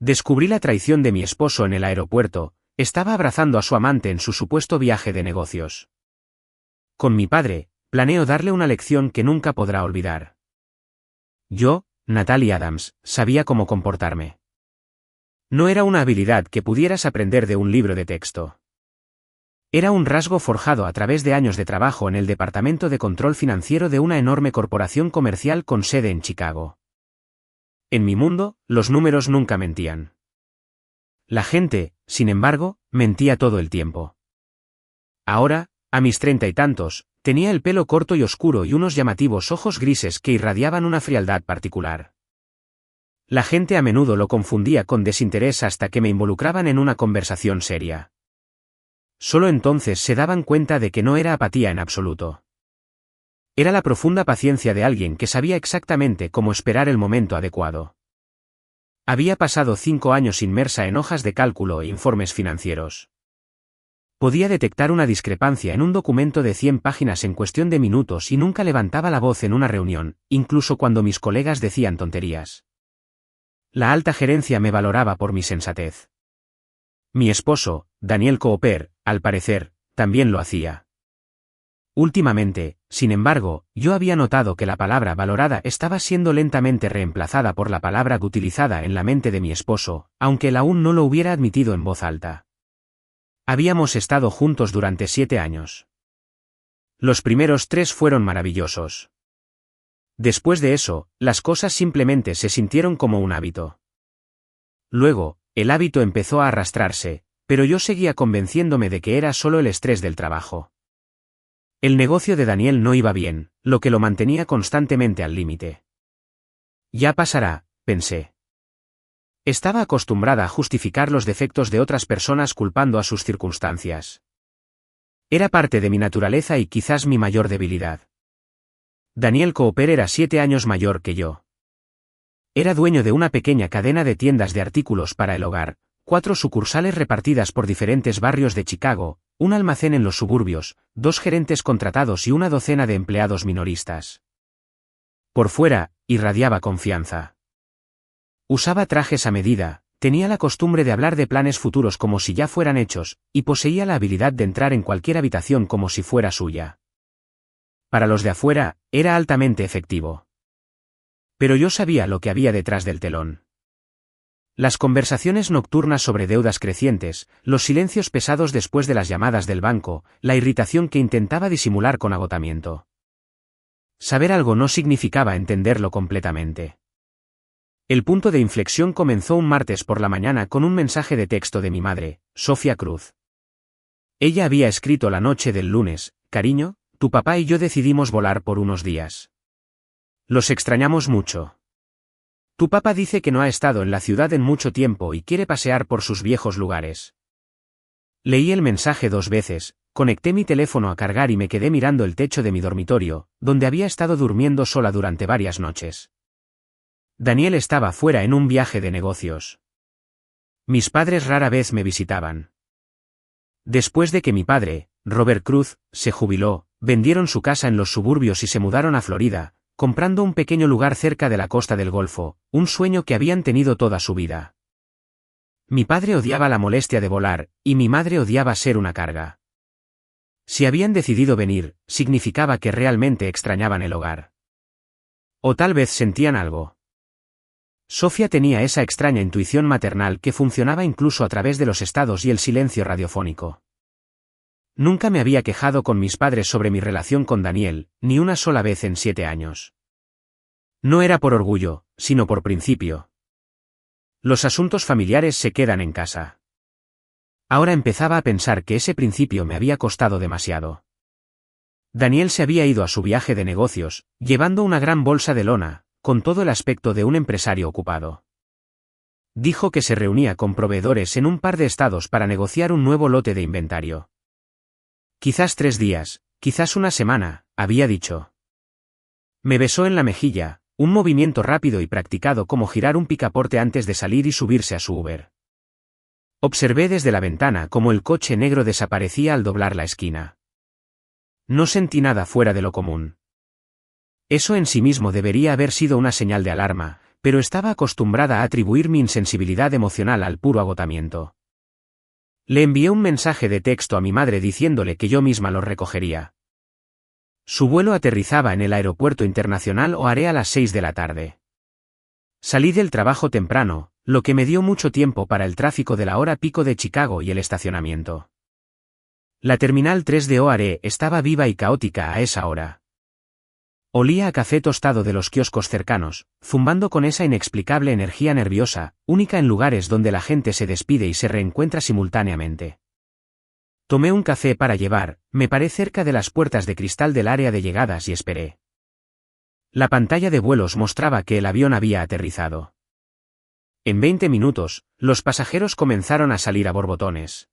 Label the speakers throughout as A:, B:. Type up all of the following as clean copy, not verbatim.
A: Descubrí la traición de mi esposo en el aeropuerto. Estaba abrazando a su amante en su supuesto viaje de negocios. Con mi padre, planeo darle una lección que nunca podrá olvidar. Yo, Natalie Adams, sabía cómo comportarme. No era una habilidad que pudieras aprender de un libro de texto. Era un rasgo forjado a través de años de trabajo en el departamento de control financiero de una enorme corporación comercial con sede en Chicago. En mi mundo, los números nunca mentían. La gente, sin embargo, mentía todo el tiempo. Ahora, a mis 30 y tantos, tenía el pelo corto y oscuro y unos llamativos ojos grises que irradiaban una frialdad particular. La gente a menudo lo confundía con desinterés hasta que me involucraban en una conversación seria. Solo entonces se daban cuenta de que no era apatía en absoluto. Era la profunda paciencia de alguien que sabía exactamente cómo esperar el momento adecuado. Había pasado 5 años inmersa en hojas de cálculo e informes financieros. Podía detectar una discrepancia en un documento de 100 páginas en cuestión de minutos y nunca levantaba la voz en una reunión, incluso cuando mis colegas decían tonterías. La alta gerencia me valoraba por mi sensatez. Mi esposo, Daniel Cooper, al parecer, también lo hacía. Últimamente, sin embargo, yo había notado que la palabra valorada estaba siendo lentamente reemplazada por la palabra utilizada en la mente de mi esposo, aunque él aún no lo hubiera admitido en voz alta. Habíamos estado juntos durante 7 años. Los primeros 3 fueron maravillosos. Después de eso, las cosas simplemente se sintieron como un hábito. Luego, el hábito empezó a arrastrarse, pero yo seguía convenciéndome de que era solo el estrés del trabajo. El negocio de Daniel no iba bien, lo que lo mantenía constantemente al límite. Ya pasará, pensé. Estaba acostumbrada a justificar los defectos de otras personas culpando a sus circunstancias. Era parte de mi naturaleza y quizás mi mayor debilidad. Daniel Cooper era 7 años mayor que yo. Era dueño de una pequeña cadena de tiendas de artículos para el hogar, 4 sucursales repartidas por diferentes barrios de Chicago, un almacén en los suburbios, 2 gerentes contratados y una docena de empleados minoristas. Por fuera, irradiaba confianza. Usaba trajes a medida, tenía la costumbre de hablar de planes futuros como si ya fueran hechos, y poseía la habilidad de entrar en cualquier habitación como si fuera suya. Para los de afuera, era altamente efectivo. Pero yo sabía lo que había detrás del telón. Las conversaciones nocturnas sobre deudas crecientes, los silencios pesados después de las llamadas del banco, la irritación que intentaba disimular con agotamiento. Saber algo no significaba entenderlo completamente. El punto de inflexión comenzó un martes por la mañana con un mensaje de texto de mi madre, Sofía Cruz. Ella había escrito la noche del lunes: cariño, tu papá y yo decidimos volar por unos días. Los extrañamos mucho. Tu papá dice que no ha estado en la ciudad en mucho tiempo y quiere pasear por sus viejos lugares. Leí el mensaje 2 veces, conecté mi teléfono a cargar y me quedé mirando el techo de mi dormitorio, donde había estado durmiendo sola durante varias noches. Daniel estaba fuera en un viaje de negocios. Mis padres rara vez me visitaban. Después de que mi padre, Robert Cruz, se jubiló, vendieron su casa en los suburbios y se mudaron a Florida, comprando un pequeño lugar cerca de la costa del Golfo, un sueño que habían tenido toda su vida. Mi padre odiaba la molestia de volar, y mi madre odiaba ser una carga. Si habían decidido venir, significaba que realmente extrañaban el hogar. O tal vez sentían algo. Sofía tenía esa extraña intuición maternal que funcionaba incluso a través de los estados y el silencio radiofónico. Nunca me había quejado con mis padres sobre mi relación con Daniel, ni una sola vez en 7 años. No era por orgullo, sino por principio. Los asuntos familiares se quedan en casa. Ahora empezaba a pensar que ese principio me había costado demasiado. Daniel se había ido a su viaje de negocios, llevando una gran bolsa de lona, con todo el aspecto de un empresario ocupado. Dijo que se reunía con proveedores en un par de estados para negociar un nuevo lote de inventario. Quizás 3 días, quizás una semana, había dicho. Me besó en la mejilla, un movimiento rápido y practicado como girar un picaporte antes de salir y subirse a su Uber. Observé desde la ventana cómo el coche negro desaparecía al doblar la esquina. No sentí nada fuera de lo común. Eso en sí mismo debería haber sido una señal de alarma, pero estaba acostumbrada a atribuir mi insensibilidad emocional al puro agotamiento. Le envié un mensaje de texto a mi madre diciéndole que yo misma los recogería. Su vuelo aterrizaba en el aeropuerto internacional O'Hare a las 6 de la tarde. Salí del trabajo temprano, lo que me dio mucho tiempo para el tráfico de la hora pico de Chicago y el estacionamiento. La Terminal 3 de O'Hare estaba viva y caótica a esa hora. Olía a café tostado de los kioscos cercanos, zumbando con esa inexplicable energía nerviosa, única en lugares donde la gente se despide y se reencuentra simultáneamente. Tomé un café para llevar, me paré cerca de las puertas de cristal del área de llegadas y esperé. La pantalla de vuelos mostraba que el avión había aterrizado. En 20 minutos, los pasajeros comenzaron a salir a borbotones.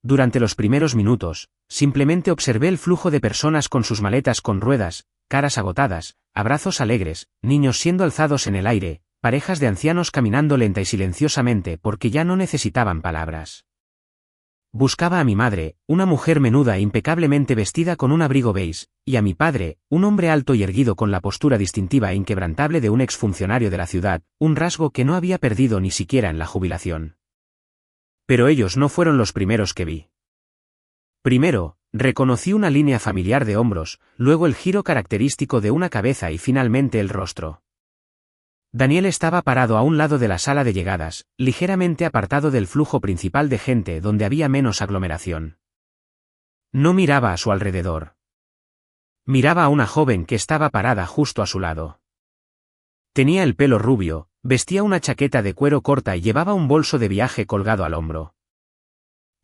A: Durante los primeros minutos, simplemente observé el flujo de personas con sus maletas con ruedas, caras agotadas, abrazos alegres, niños siendo alzados en el aire, parejas de ancianos caminando lenta y silenciosamente porque ya no necesitaban palabras. Buscaba a mi madre, una mujer menuda e impecablemente vestida con un abrigo beige, y a mi padre, un hombre alto y erguido con la postura distintiva e inquebrantable de un exfuncionario de la ciudad, un rasgo que no había perdido ni siquiera en la jubilación. Pero ellos no fueron los primeros que vi. Primero, reconocí una línea familiar de hombros, luego el giro característico de una cabeza y finalmente el rostro. Daniel estaba parado a un lado de la sala de llegadas, ligeramente apartado del flujo principal de gente donde había menos aglomeración. No miraba a su alrededor. Miraba a una joven que estaba parada justo a su lado. Tenía el pelo rubio, vestía una chaqueta de cuero corta y llevaba un bolso de viaje colgado al hombro.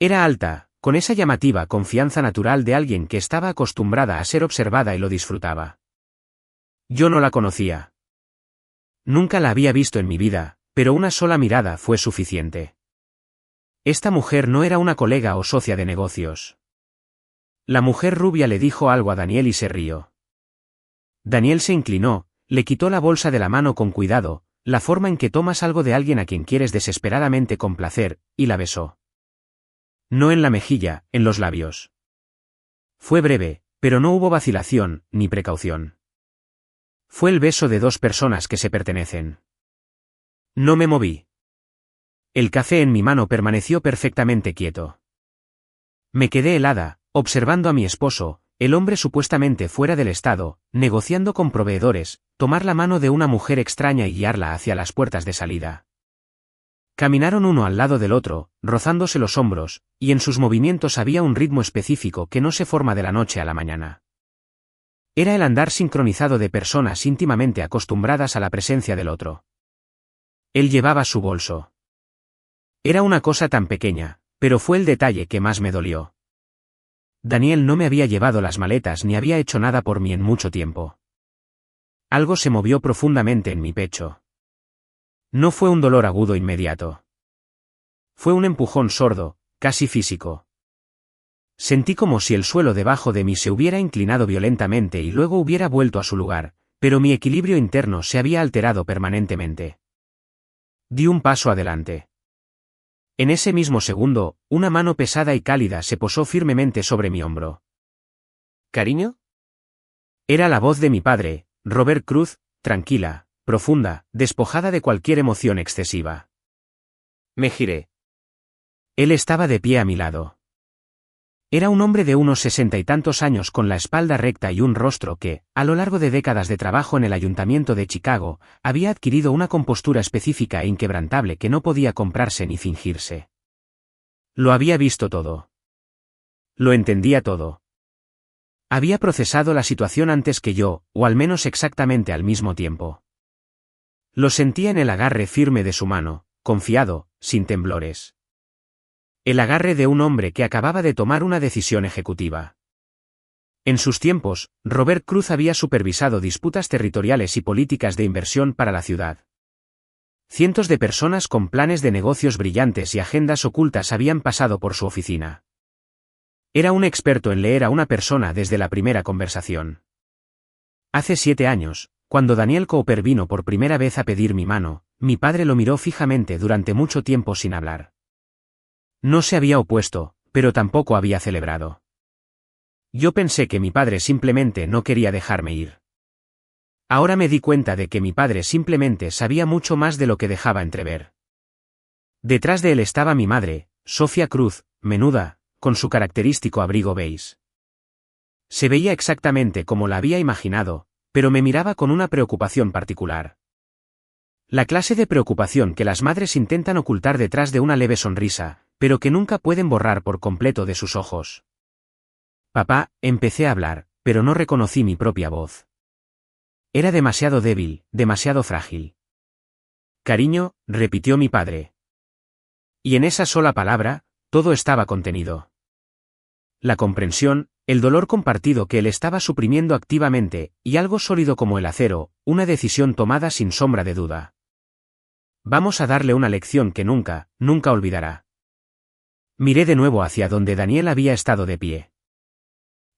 A: Era alta, con esa llamativa confianza natural de alguien que estaba acostumbrada a ser observada y lo disfrutaba. Yo no la conocía. Nunca la había visto en mi vida, pero una sola mirada fue suficiente. Esta mujer no era una colega o socia de negocios. La mujer rubia le dijo algo a Daniel y se rió. Daniel se inclinó, le quitó la bolsa de la mano con cuidado, la forma en que tomas algo de alguien a quien quieres desesperadamente complacer, y la besó. No en la mejilla, en los labios. Fue breve, pero no hubo vacilación, ni precaución. Fue el beso de dos personas que se pertenecen. No me moví. El café en mi mano permaneció perfectamente quieto. Me quedé helada, observando a mi esposo, el hombre supuestamente fuera del estado, negociando con proveedores, tomar la mano de una mujer extraña y guiarla hacia las puertas de salida. Caminaron uno al lado del otro, rozándose los hombros, y en sus movimientos había un ritmo específico que no se forma de la noche a la mañana. Era el andar sincronizado de personas íntimamente acostumbradas a la presencia del otro. Él llevaba su bolso. Era una cosa tan pequeña, pero fue el detalle que más me dolió. Daniel no me había llevado las maletas ni había hecho nada por mí en mucho tiempo. Algo se movió profundamente en mi pecho. No fue un dolor agudo inmediato. Fue un empujón sordo, casi físico. Sentí como si el suelo debajo de mí se hubiera inclinado violentamente y luego hubiera vuelto a su lugar, pero mi equilibrio interno se había alterado permanentemente. Di un paso adelante. En ese mismo segundo, una mano pesada y cálida se posó firmemente sobre mi hombro.
B: ¿Cariño?
A: Era la voz de mi padre, Robert Cruz, tranquila, profunda, despojada de cualquier emoción excesiva.
B: Me giré.
A: Él estaba de pie a mi lado. Era un hombre de unos 60 y tantos años con la espalda recta y un rostro que, a lo largo de décadas de trabajo en el ayuntamiento de Chicago, había adquirido una compostura específica e inquebrantable que no podía comprarse ni fingirse. Lo había visto todo. Lo entendía todo. Había procesado la situación antes que yo, o al menos exactamente al mismo tiempo. Lo sentía en el agarre firme de su mano, confiado, sin temblores. El agarre de un hombre que acababa de tomar una decisión ejecutiva. En sus tiempos, Robert Cruz había supervisado disputas territoriales y políticas de inversión para la ciudad. Cientos de personas con planes de negocios brillantes y agendas ocultas habían pasado por su oficina. Era un experto en leer a una persona desde la primera conversación. Hace 7 años, cuando Daniel Cooper vino por primera vez a pedir mi mano, mi padre lo miró fijamente durante mucho tiempo sin hablar. No se había opuesto, pero tampoco había celebrado. Yo pensé que mi padre simplemente no quería dejarme ir. Ahora me di cuenta de que mi padre simplemente sabía mucho más de lo que dejaba entrever. Detrás de él estaba mi madre, Sofía Cruz, menuda, con su característico abrigo beige. Se veía exactamente como la había imaginado, pero me miraba con una preocupación particular. La clase de preocupación que las madres intentan ocultar detrás de una leve sonrisa, pero que nunca pueden borrar por completo de sus ojos. Papá, empecé a hablar, pero no reconocí mi propia voz. Era demasiado débil, demasiado frágil. Cariño, repitió mi padre. Y en esa sola palabra, todo estaba contenido. La comprensión, el dolor compartido que él estaba suprimiendo activamente, y algo sólido como el acero, una decisión tomada sin sombra de duda. Vamos a darle una lección que nunca, nunca olvidará. Miré de nuevo hacia donde Daniel había estado de pie.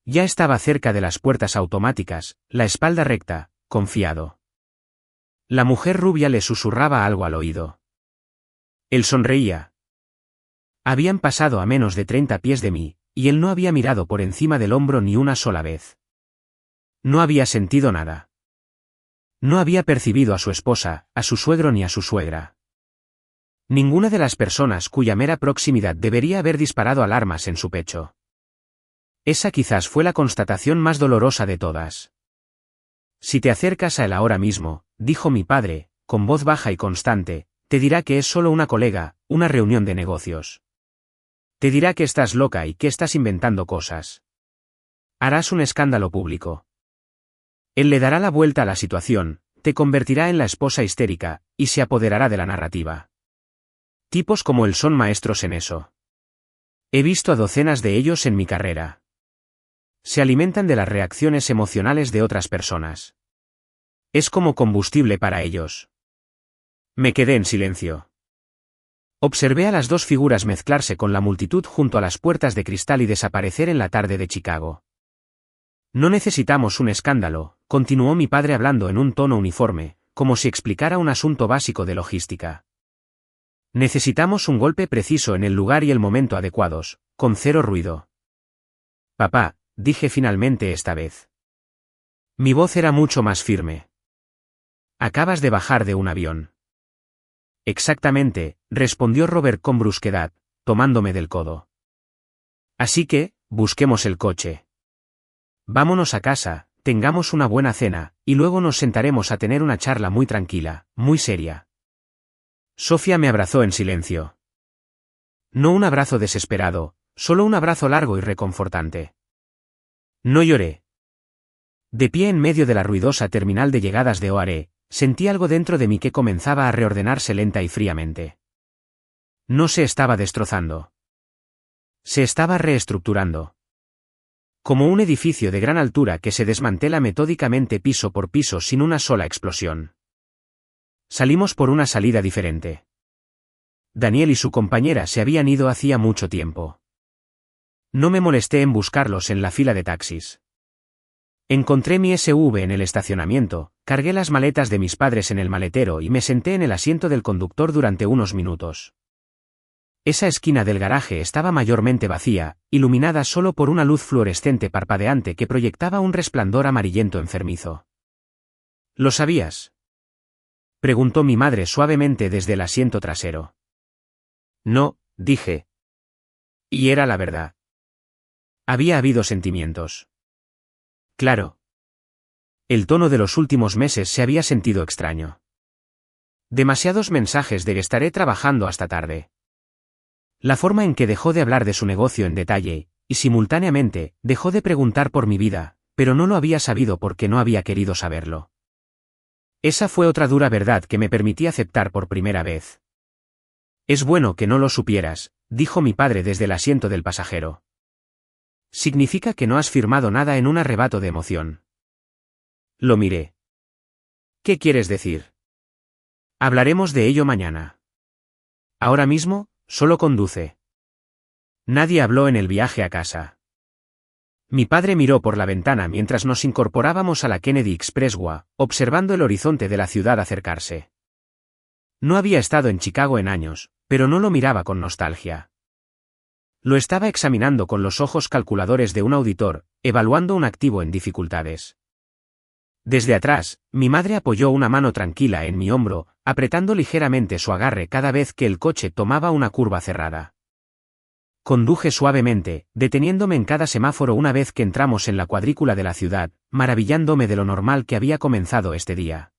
A: Ya estaba cerca de las puertas automáticas, la espalda recta, confiado. La mujer rubia le susurraba algo al oído. Él sonreía. Habían pasado a menos de 30 pies de mí, y él no había mirado por encima del hombro ni una sola vez. No había sentido nada. No había percibido a su esposa, a su suegro ni a su suegra. Ninguna de las personas cuya mera proximidad debería haber disparado alarmas en su pecho. Esa quizás fue la constatación más dolorosa de todas. Si te acercas a él ahora mismo, dijo mi padre, con voz baja y constante, te dirá que es solo una colega, una reunión de negocios. Te dirá que estás loca y que estás inventando cosas. Harás un escándalo público. Él le dará la vuelta a la situación, te convertirá en la esposa histérica, y se apoderará de la narrativa. Tipos como él son maestros en eso. He visto a docenas de ellos en mi carrera. Se alimentan de las reacciones emocionales de otras personas. Es como combustible para ellos. Me quedé en silencio. Observé a las dos figuras mezclarse con la multitud junto a las puertas de cristal y desaparecer en la tarde de Chicago. No necesitamos un escándalo, continuó mi padre hablando en un tono uniforme, como si explicara un asunto básico de logística. Necesitamos un golpe preciso en el lugar y el momento adecuados, con cero ruido. Papá, dije finalmente esta vez. Mi voz era mucho más firme. Acabas de bajar de un avión. Exactamente, respondió Robert con brusquedad, tomándome del codo. Así que, busquemos el coche. Vámonos a casa, tengamos una buena cena, y luego nos sentaremos a tener una charla muy tranquila, muy seria. Sofía me abrazó en silencio. No un abrazo desesperado, solo un abrazo largo y reconfortante. No lloré. De pie en medio de la ruidosa terminal de llegadas de O'Hare, sentí algo dentro de mí que comenzaba a reordenarse lenta y fríamente. No se estaba destrozando. Se estaba reestructurando. Como un edificio de gran altura que se desmantela metódicamente piso por piso sin una sola explosión. Salimos por una salida diferente. Daniel y su compañera se habían ido hacía mucho tiempo. No me molesté en buscarlos en la fila de taxis. Encontré mi SUV en el estacionamiento, cargué las maletas de mis padres en el maletero y me senté en el asiento del conductor durante unos minutos. Esa esquina del garaje estaba mayormente vacía, iluminada solo por una luz fluorescente parpadeante que proyectaba un resplandor amarillento enfermizo. ¿Lo sabías?, preguntó mi madre suavemente desde el asiento trasero. No, dije. Y era la verdad. Había habido sentimientos. Claro. El tono de los últimos meses se había sentido extraño. Demasiados mensajes de que estaré trabajando hasta tarde. La forma en que dejó de hablar de su negocio en detalle, y simultáneamente, dejó de preguntar por mi vida, pero no lo había sabido porque no había querido saberlo. Esa fue otra dura verdad que me permití aceptar por primera vez. Es bueno que no lo supieras, dijo mi padre desde el asiento del pasajero. Significa que no has firmado nada en un arrebato de emoción. Lo miré. ¿Qué quieres decir? Hablaremos de ello mañana. Ahora mismo, solo conduce. Nadie habló en el viaje a casa. Mi padre miró por la ventana mientras nos incorporábamos a la Kennedy Expressway, observando el horizonte de la ciudad acercarse. No había estado en Chicago en años, pero no lo miraba con nostalgia. Lo estaba examinando con los ojos calculadores de un auditor, evaluando un activo en dificultades. Desde atrás, mi madre apoyó una mano tranquila en mi hombro, apretando ligeramente su agarre cada vez que el coche tomaba una curva cerrada. Conduje suavemente, deteniéndome en cada semáforo una vez que entramos en la cuadrícula de la ciudad, maravillándome de lo normal que había comenzado este día.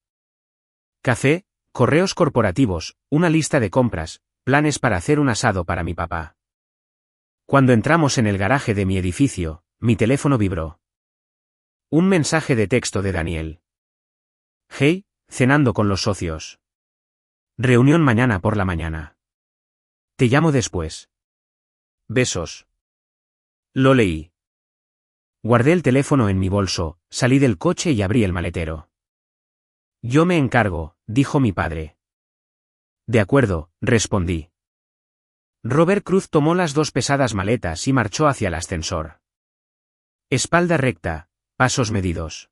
A: Café, correos corporativos, una lista de compras, planes para hacer un asado para mi papá. Cuando entramos en el garaje de mi edificio, mi teléfono vibró. Un mensaje de texto de Daniel. Hey, cenando con los socios. Reunión mañana por la mañana. Te llamo después. Besos. Lo leí. Guardé el teléfono en mi bolso, salí del coche y abrí el maletero. Yo me encargo, dijo mi padre. De acuerdo, respondí. Robert Cruz tomó las 2 pesadas maletas y marchó hacia el ascensor. Espalda recta, pasos medidos.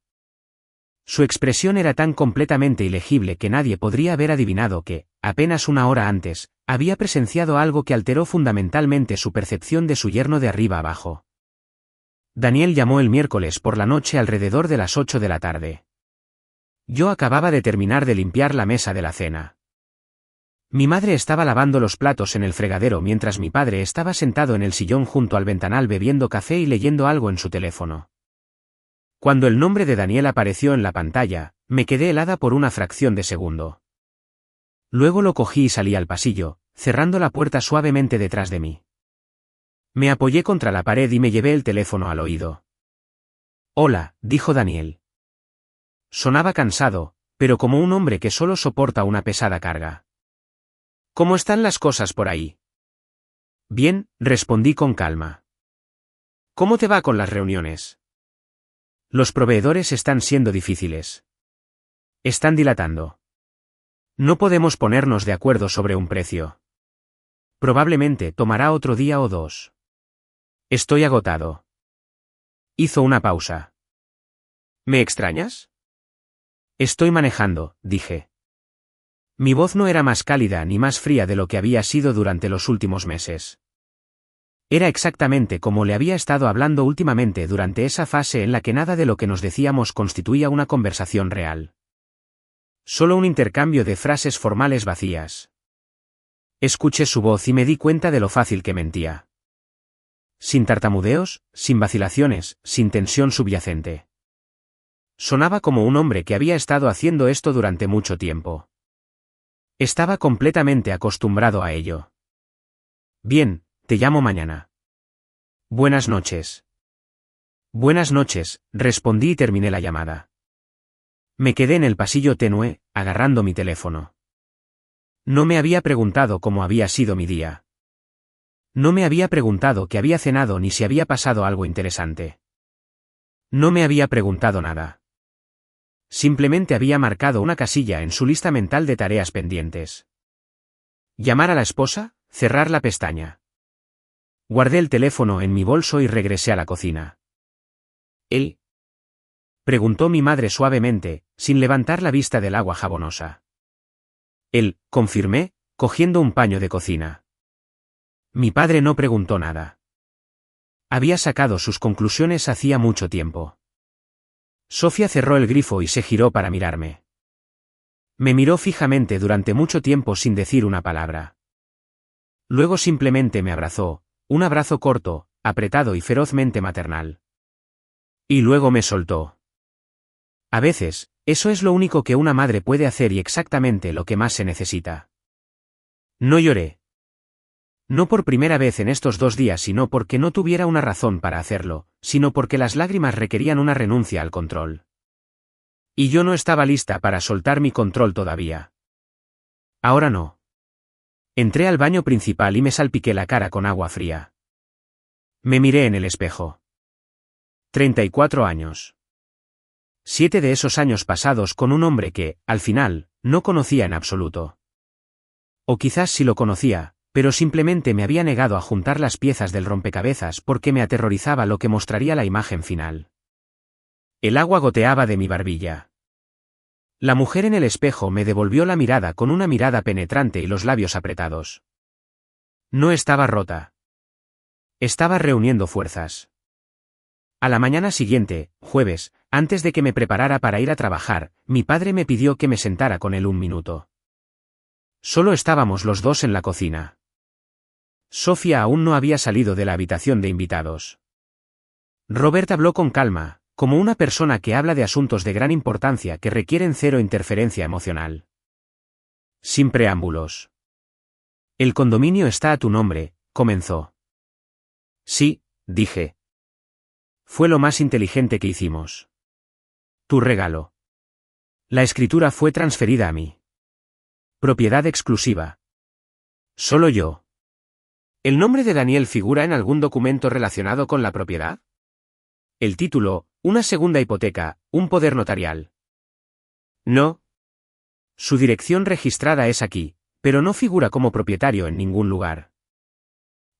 A: Su expresión era tan completamente ilegible que nadie podría haber adivinado que, apenas una hora antes, había presenciado algo que alteró fundamentalmente su percepción de su yerno de arriba abajo. Daniel llamó el miércoles por la noche alrededor de las 8 de la tarde. Yo acababa de terminar de limpiar la mesa de la cena. Mi madre estaba lavando los platos en el fregadero mientras mi padre estaba sentado en el sillón junto al ventanal bebiendo café y leyendo algo en su teléfono. Cuando el nombre de Daniel apareció en la pantalla, me quedé helada por una fracción de segundo. Luego lo cogí y salí al pasillo, cerrando la puerta suavemente detrás de mí. Me apoyé contra la pared y me llevé el teléfono al oído. Hola, dijo Daniel. Sonaba cansado, pero como un hombre que solo soporta una pesada carga. ¿Cómo están las cosas por ahí? Bien, respondí con calma. ¿Cómo te va con las reuniones? Los proveedores están siendo difíciles. Están dilatando. No podemos ponernos de acuerdo sobre un precio. Probablemente tomará otro día o 2. Estoy agotado. Hizo una pausa. ¿Me extrañas? Estoy manejando, dije. Mi voz no era más cálida ni más fría de lo que había sido durante los últimos meses. Era exactamente como le había estado hablando últimamente durante esa fase en la que nada de lo que nos decíamos constituía una conversación real. Solo un intercambio de frases formales vacías. Escuché su voz y me di cuenta de lo fácil que mentía. Sin tartamudeos, sin vacilaciones, sin tensión subyacente. Sonaba como un hombre que había estado haciendo esto durante mucho tiempo. Estaba completamente acostumbrado a ello. Bien, te llamo mañana. Buenas noches. Buenas noches, respondí y terminé la llamada. Me quedé en el pasillo tenue, agarrando mi teléfono. No me había preguntado cómo había sido mi día. No me había preguntado qué había cenado ni si había pasado algo interesante. No me había preguntado nada. Simplemente había marcado una casilla en su lista mental de tareas pendientes. Llamar a la esposa, cerrar la pestaña. Guardé el teléfono en mi bolso y regresé a la cocina. ¿Él? Preguntó mi madre suavemente, sin levantar la vista del agua jabonosa. Él, confirmé, cogiendo un paño de cocina. Mi padre no preguntó nada. Había sacado sus conclusiones hacía mucho tiempo. Sofía cerró el grifo y se giró para mirarme. Me miró fijamente durante mucho tiempo sin decir una palabra. Luego simplemente me abrazó, un abrazo corto, apretado y ferozmente maternal. Y luego me soltó. A veces, eso es lo único que una madre puede hacer y exactamente lo que más se necesita. No lloré. No por primera vez en estos 2 días, sino porque no tuviera una razón para hacerlo, sino porque las lágrimas requerían una renuncia al control. Y yo no estaba lista para soltar mi control todavía. Ahora no. Entré al baño principal y me salpiqué la cara con agua fría. Me miré en el espejo. 34 años. 7 de esos años pasados con un hombre que, al final, no conocía en absoluto. O quizás sí lo conocía, pero simplemente me había negado a juntar las piezas del rompecabezas porque me aterrorizaba lo que mostraría la imagen final. El agua goteaba de mi barbilla. La mujer en el espejo me devolvió la mirada con una mirada penetrante y los labios apretados. No estaba rota. Estaba reuniendo fuerzas. A la mañana siguiente, jueves, Antes de que me preparara para ir a trabajar, mi padre me pidió que me sentara con él un minuto. Solo estábamos los dos en la cocina. Sofía aún no había salido de la habitación de invitados. Robert habló con calma, como una persona que habla de asuntos de gran importancia que requieren cero interferencia emocional. Sin preámbulos. El condominio está a tu nombre, comenzó. Sí, dije. Fue lo más inteligente que hicimos. Tu regalo. La escritura fue transferida a mí. Propiedad exclusiva. Solo yo. ¿El nombre de Daniel figura en algún documento relacionado con la propiedad? El título, una segunda hipoteca, un poder notarial. No. Su dirección registrada es aquí, pero no figura como propietario en ningún lugar.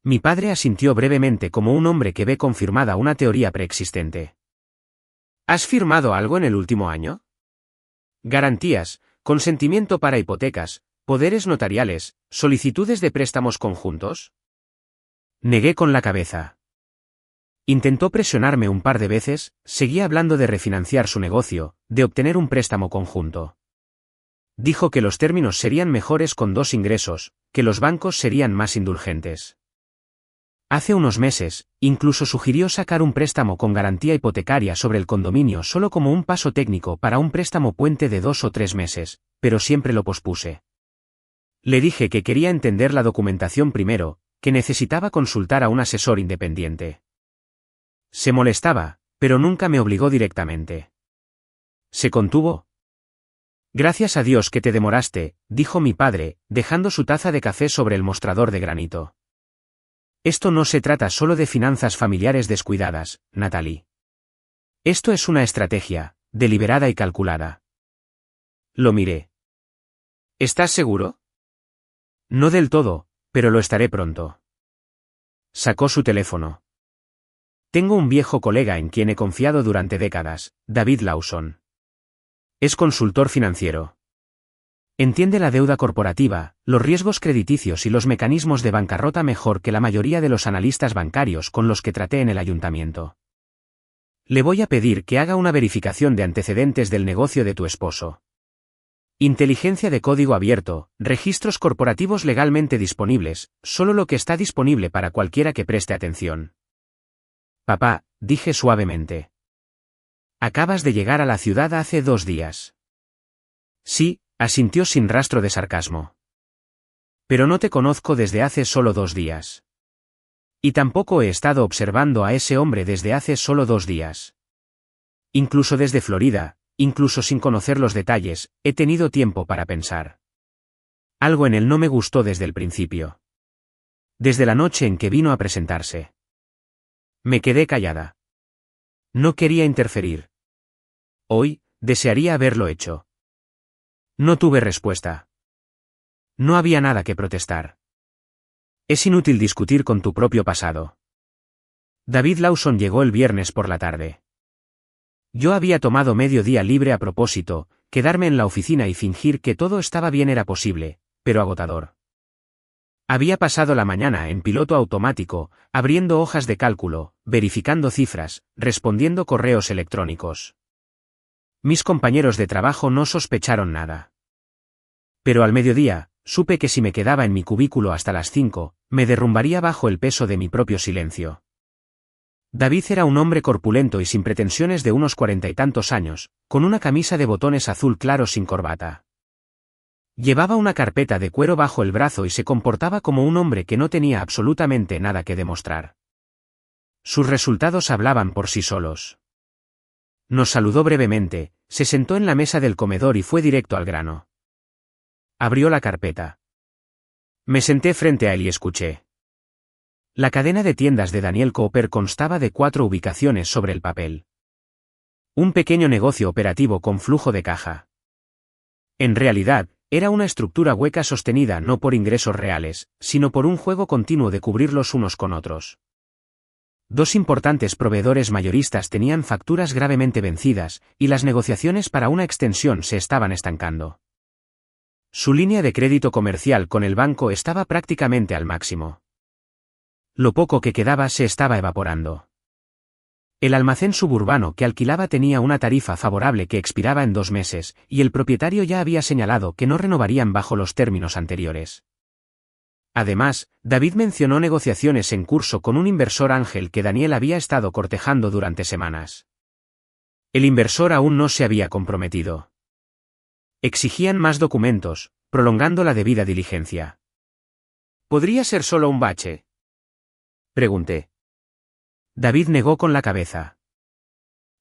A: Mi padre asintió brevemente como un hombre que ve confirmada una teoría preexistente. ¿Has firmado algo en el último año? Garantías, consentimiento para hipotecas, poderes notariales, solicitudes de préstamos conjuntos. Negué con la cabeza. Intentó presionarme un par de veces, seguía hablando de refinanciar su negocio, de obtener un préstamo conjunto. Dijo que los términos serían mejores con 2 ingresos, que los bancos serían más indulgentes. Hace unos meses, incluso sugirió sacar un préstamo con garantía hipotecaria sobre el condominio solo como un paso técnico para un préstamo puente de 2 o 3 meses, pero siempre lo pospuse. Le dije que quería entender la documentación primero, que necesitaba consultar a un asesor independiente. Se molestaba, pero nunca me obligó directamente. Se contuvo. Gracias a Dios que te demoraste, dijo mi padre, dejando su taza de café sobre el mostrador de granito. Esto no se trata solo de finanzas familiares descuidadas, Natalie. Esto es una estrategia, deliberada y calculada. Lo miré. ¿Estás seguro? No del todo, pero lo estaré pronto. Sacó su teléfono. Tengo un viejo colega en quien he confiado durante décadas, David Lawson. Es consultor financiero. Entiende la deuda corporativa, los riesgos crediticios y los mecanismos de bancarrota mejor que la mayoría de los analistas bancarios con los que traté en el ayuntamiento. Le voy a pedir que haga una verificación de antecedentes del negocio de tu esposo. Inteligencia de código abierto, registros corporativos legalmente disponibles, solo lo que está disponible para cualquiera que preste atención. Papá, dije suavemente. Acabas de llegar a la ciudad hace 2 días. Sí, asintió sin rastro de sarcasmo. Pero no te conozco desde hace solo 2 días. Y tampoco he estado observando a ese hombre desde hace solo 2 días. Incluso desde Florida, incluso sin conocer los detalles, he tenido tiempo para pensar. Algo en él no me gustó desde el principio. Desde la noche en que vino a presentarse. Me quedé callada. No quería interferir. Hoy, desearía haberlo hecho. No tuve respuesta. No había nada que protestar. Es inútil discutir con tu propio pasado. David Lawson llegó el viernes por la tarde. Yo había tomado medio día libre a propósito, quedarme en la oficina y fingir que todo estaba bien era posible, pero agotador. Había pasado la mañana en piloto automático, abriendo hojas de cálculo, verificando cifras, respondiendo correos electrónicos. Mis compañeros de trabajo no sospecharon nada. Pero al mediodía, supe que si me quedaba en mi cubículo hasta las 5, me derrumbaría bajo el peso de mi propio silencio. David era un hombre corpulento y sin pretensiones de unos 40 y tantos años, con una camisa de botones azul claro sin corbata. Llevaba una carpeta de cuero bajo el brazo y se comportaba como un hombre que no tenía absolutamente nada que demostrar. Sus resultados hablaban por sí solos. Nos saludó brevemente, se sentó en la mesa del comedor y fue directo al grano. Abrió la carpeta. Me senté frente a él y escuché. La cadena de tiendas de Daniel Cooper constaba de 4 ubicaciones sobre el papel. Un pequeño negocio operativo con flujo de caja. En realidad, era una estructura hueca sostenida no por ingresos reales, sino por un juego continuo de cubrirlos unos con otros. 2 importantes proveedores mayoristas tenían facturas gravemente vencidas, y las negociaciones para una extensión se estaban estancando. Su línea de crédito comercial con el banco estaba prácticamente al máximo. Lo poco que quedaba se estaba evaporando. El almacén suburbano que alquilaba tenía una tarifa favorable que expiraba en 2 meses, y el propietario ya había señalado que no renovarían bajo los términos anteriores. Además, David mencionó negociaciones en curso con un inversor ángel que Daniel había estado cortejando durante semanas. El inversor aún no se había comprometido. Exigían más documentos, prolongando la debida diligencia.
B: ¿Podría ser solo un bache?, pregunté.
A: David negó con la cabeza.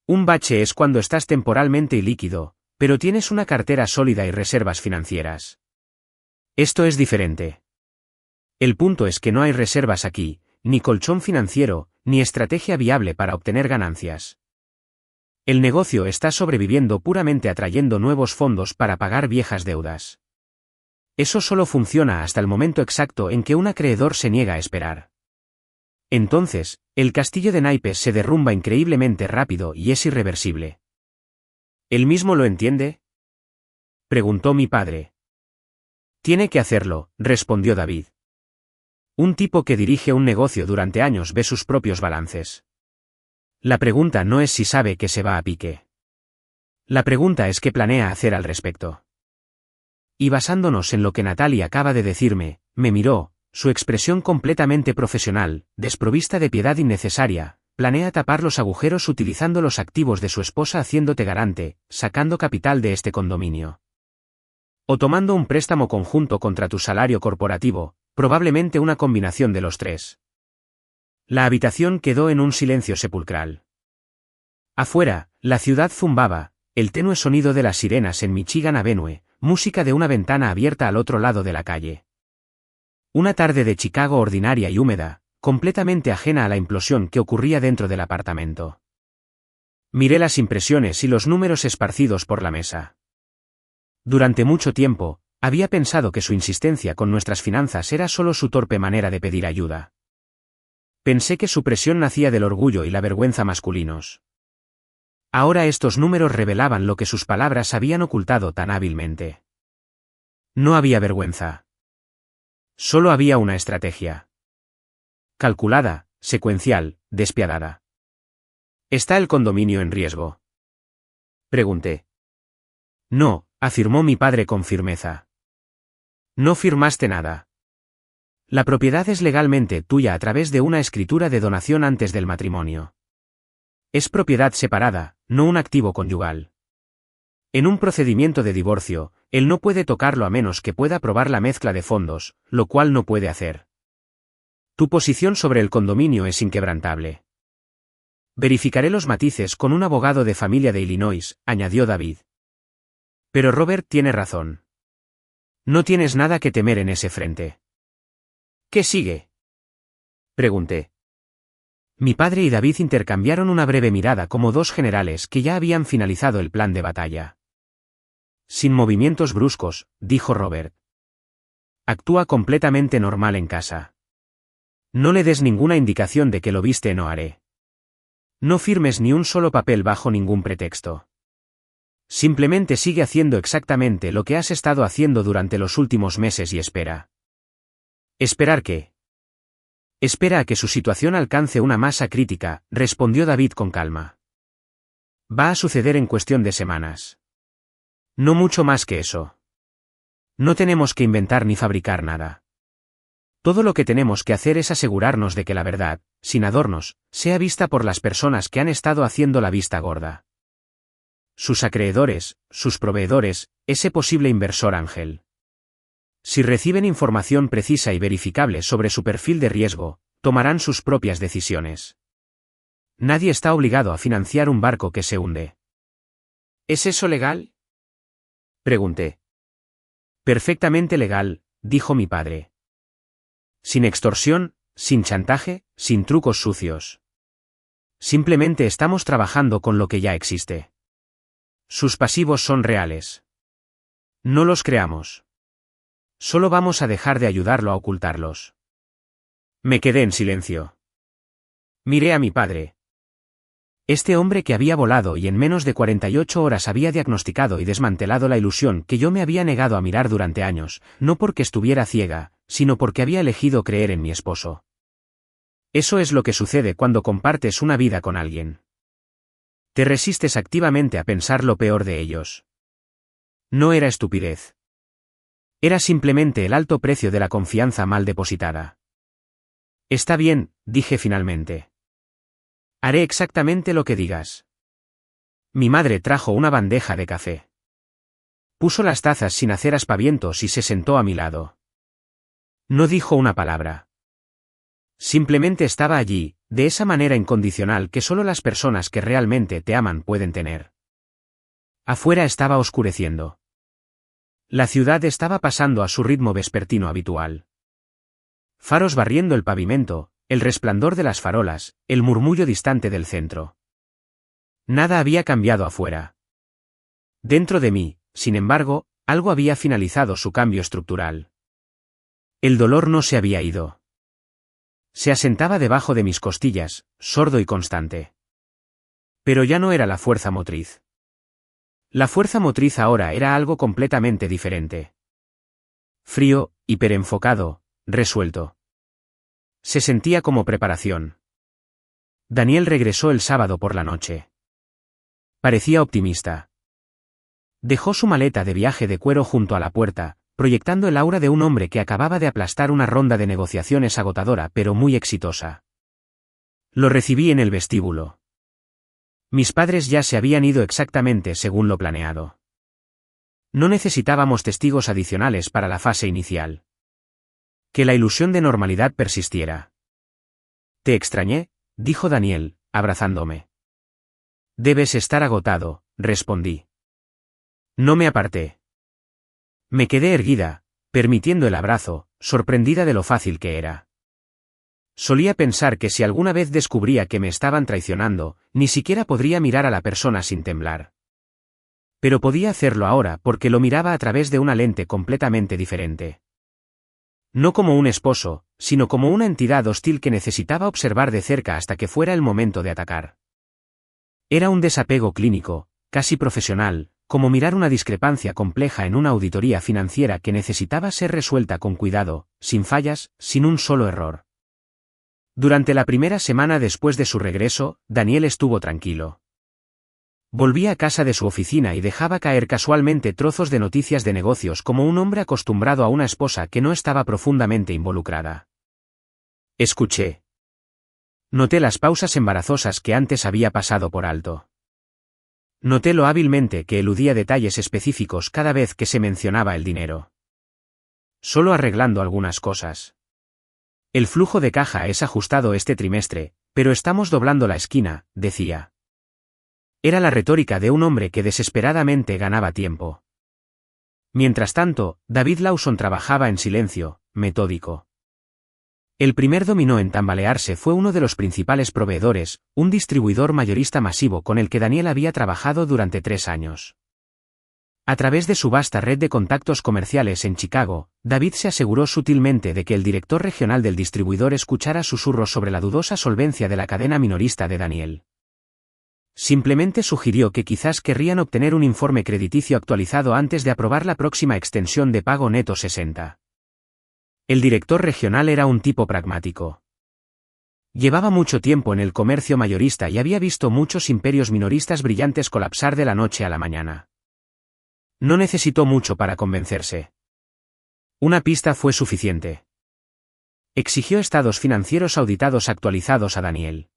A: Un bache es cuando estás temporalmente ilíquido, pero tienes una cartera sólida y reservas financieras. Esto es diferente. El punto es que no hay reservas aquí, ni colchón financiero, ni estrategia viable para obtener ganancias. El negocio está sobreviviendo puramente atrayendo nuevos fondos para pagar viejas deudas. Eso solo funciona hasta el momento exacto en que un acreedor se niega a esperar. Entonces, el castillo de naipes se derrumba increíblemente rápido y es irreversible.
B: ¿Él mismo lo entiende?,
A: preguntó mi padre. Tiene que hacerlo, respondió David. Un tipo que dirige un negocio durante años ve sus propios balances. La pregunta no es si sabe que se va a pique. La pregunta es qué planea hacer al respecto. Y basándonos en lo que Natalie acaba de decirme, me miró, su expresión completamente profesional, desprovista de piedad innecesaria, planea tapar los agujeros utilizando los activos de su esposa haciéndote garante, sacando capital de este condominio. O tomando un préstamo conjunto contra tu salario corporativo, probablemente una combinación de los tres. La habitación quedó en un silencio sepulcral. Afuera, la ciudad zumbaba, el tenue sonido de las sirenas en Michigan Avenue, música de una ventana abierta al otro lado de la calle. Una tarde de Chicago ordinaria y húmeda, completamente ajena a la implosión que ocurría dentro del apartamento. Miré las impresiones y los números esparcidos por la mesa. Durante mucho tiempo, había pensado que su insistencia con nuestras finanzas era solo su torpe manera de pedir ayuda. Pensé que su presión nacía del orgullo y la vergüenza masculinos. Ahora estos números revelaban lo que sus palabras habían ocultado tan hábilmente. No había vergüenza. Solo había una estrategia. Calculada, secuencial, despiadada.
B: ¿Está el condominio en riesgo?, pregunté.
A: No, afirmó mi padre con firmeza. No firmaste nada. La propiedad es legalmente tuya a través de una escritura de donación antes del matrimonio. Es propiedad separada, no un activo conyugal. En un procedimiento de divorcio, él no puede tocarlo a menos que pueda probar la mezcla de fondos, lo cual no puede hacer. Tu posición sobre el condominio es inquebrantable. Verificaré los matices con un abogado de familia de Illinois, añadió David. Pero Robert tiene razón. No tienes nada que temer en ese frente.
B: ¿Qué sigue?, pregunté.
A: Mi padre y David intercambiaron una breve mirada como dos generales que ya habían finalizado el plan de batalla. Sin movimientos bruscos, dijo Robert. Actúa completamente normal en casa. No le des ninguna indicación de que lo viste no haré. No firmes ni un solo papel bajo ningún pretexto. Simplemente sigue haciendo exactamente lo que has estado haciendo durante los últimos meses y espera. ¿Esperar qué? Espera a que su situación alcance una masa crítica, respondió David con calma. Va a suceder en cuestión de semanas. No mucho más que eso. No tenemos que inventar ni fabricar nada. Todo lo que tenemos que hacer es asegurarnos de que la verdad, sin adornos, sea vista por las personas que han estado haciendo la vista gorda. Sus acreedores, sus proveedores, ese posible inversor ángel. Si reciben información precisa y verificable sobre su perfil de riesgo, tomarán sus propias decisiones. Nadie está obligado a financiar un barco que se hunde.
B: ¿Es eso legal?, pregunté.
A: Perfectamente legal, dijo mi padre. Sin extorsión, sin chantaje, sin trucos sucios. Simplemente estamos trabajando con lo que ya existe. Sus pasivos son reales. No los creamos. Solo vamos a dejar de ayudarlo a ocultarlos. Me quedé en silencio. Miré a mi padre. Este hombre que había volado y en menos de 48 horas había diagnosticado y desmantelado la ilusión que yo me había negado a mirar durante años, no porque estuviera ciega, sino porque había elegido creer en mi esposo. Eso es lo que sucede cuando compartes una vida con alguien. Te resistes activamente a pensar lo peor de ellos. No era estupidez. Era simplemente el alto precio de la confianza mal depositada. Está bien, dije finalmente. Haré exactamente lo que digas. Mi madre trajo una bandeja de café. Puso las tazas sin hacer aspavientos y se sentó a mi lado. No dijo una palabra. Simplemente estaba allí, de esa manera incondicional que solo las personas que realmente te aman pueden tener. Afuera estaba oscureciendo. La ciudad estaba pasando a su ritmo vespertino habitual. Faros barriendo el pavimento, el resplandor de las farolas, el murmullo distante del centro. Nada había cambiado afuera. Dentro de mí, sin embargo, algo había finalizado su cambio estructural. El dolor no se había ido. Se asentaba debajo de mis costillas, sordo y constante. Pero ya no era la fuerza motriz. La fuerza motriz ahora era algo completamente diferente. Frío, hiperenfocado, resuelto. Se sentía como preparación. Daniel regresó el sábado por la noche. Parecía optimista. Dejó su maleta de viaje de cuero junto a la puerta, proyectando el aura de un hombre que acababa de aplastar una ronda de negociaciones agotadora pero muy exitosa. Lo recibí en el vestíbulo. Mis padres ya se habían ido exactamente según lo planeado. No necesitábamos testigos adicionales para la fase inicial. Que la ilusión de normalidad persistiera. Te extrañé, dijo Daniel, abrazándome. Debes estar agotado, respondí. No me aparté. Me quedé erguida, permitiendo el abrazo, sorprendida de lo fácil que era. Solía pensar que si alguna vez descubría que me estaban traicionando, ni siquiera podría mirar a la persona sin temblar. Pero podía hacerlo ahora porque lo miraba a través de una lente completamente diferente. No como un esposo, sino como una entidad hostil que necesitaba observar de cerca hasta que fuera el momento de atacar. Era un desapego clínico, casi profesional, como mirar una discrepancia compleja en una auditoría financiera que necesitaba ser resuelta con cuidado, sin fallas, sin un solo error. Durante la primera semana después de su regreso, Daniel estuvo tranquilo. Volvía a casa de su oficina y dejaba caer casualmente trozos de noticias de negocios como un hombre acostumbrado a una esposa que no estaba profundamente involucrada. Escuché. Noté las pausas embarazosas que antes había pasado por alto. Noté lo hábilmente que eludía detalles específicos cada vez que se mencionaba el dinero. Solo arreglando algunas cosas. El flujo de caja es ajustado este trimestre, pero estamos doblando la esquina, decía. Era la retórica de un hombre que desesperadamente ganaba tiempo. Mientras tanto, David Lawson trabajaba en silencio, metódico. El primer dominó en tambalearse fue uno de los principales proveedores, un distribuidor mayorista masivo con el que Daniel había trabajado durante 3 años. A través de su vasta red de contactos comerciales en Chicago, David se aseguró sutilmente de que el director regional del distribuidor escuchara susurros sobre la dudosa solvencia de la cadena minorista de Daniel. Simplemente sugirió que quizás querrían obtener un informe crediticio actualizado antes de aprobar la próxima extensión de pago neto 60. El director regional era un tipo pragmático. Llevaba mucho tiempo en el comercio mayorista y había visto muchos imperios minoristas brillantes colapsar de la noche a la mañana. No necesitó mucho para convencerse. Una pista fue suficiente. Exigió estados financieros auditados actualizados a Daniel.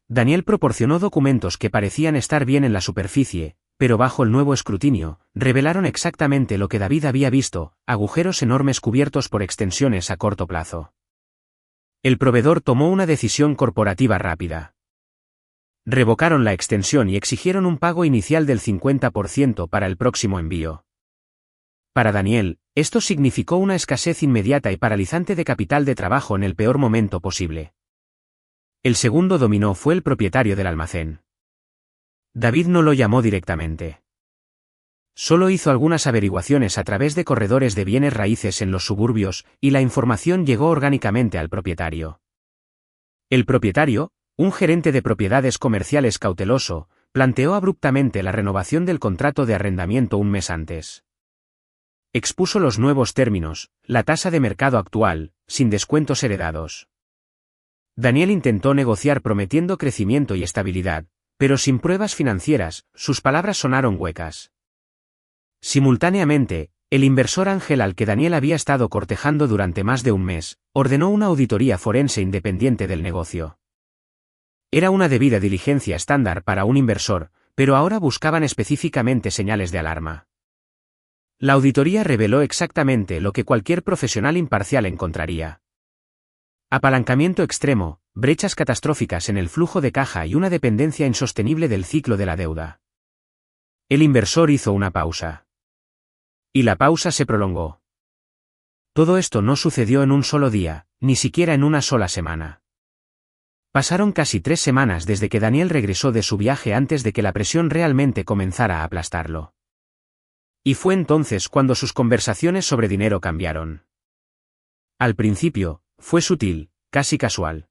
A: Daniel proporcionó documentos que parecían estar bien en la superficie, pero bajo el nuevo escrutinio, revelaron exactamente lo que David había visto, agujeros enormes cubiertos por extensiones a corto plazo. El proveedor tomó una decisión corporativa rápida. Revocaron la extensión y exigieron un pago inicial del 50% para el próximo envío. Para Daniel, esto significó una escasez inmediata y paralizante de capital de trabajo en el peor momento posible. El segundo dominó fue el propietario del almacén. David no lo llamó directamente. Solo hizo algunas averiguaciones a través de corredores de bienes raíces en los suburbios, y la información llegó orgánicamente al propietario. El propietario, un gerente de propiedades comerciales cauteloso, planteó abruptamente la renovación del contrato de arrendamiento un mes antes. Expuso los nuevos términos, la tasa de mercado actual, sin descuentos heredados. Daniel intentó negociar prometiendo crecimiento y estabilidad, Pero sin pruebas financieras, sus palabras sonaron huecas. Simultáneamente, el inversor Ángel al que Daniel había estado cortejando durante más de un mes, ordenó una auditoría forense independiente del negocio. Era una debida diligencia estándar para un inversor, pero ahora buscaban específicamente señales de alarma. La auditoría reveló exactamente lo que cualquier profesional imparcial encontraría. Apalancamiento extremo, brechas catastróficas en el flujo de caja y una dependencia insostenible del ciclo de la deuda. El inversor hizo una pausa. Y la pausa se prolongó. Todo esto no sucedió en un solo día, ni siquiera en una sola semana. Pasaron casi 3 semanas desde que Daniel regresó de su viaje antes de que la presión realmente comenzara a aplastarlo. Y fue entonces cuando sus conversaciones sobre dinero cambiaron. Al principio, fue sutil, casi casual.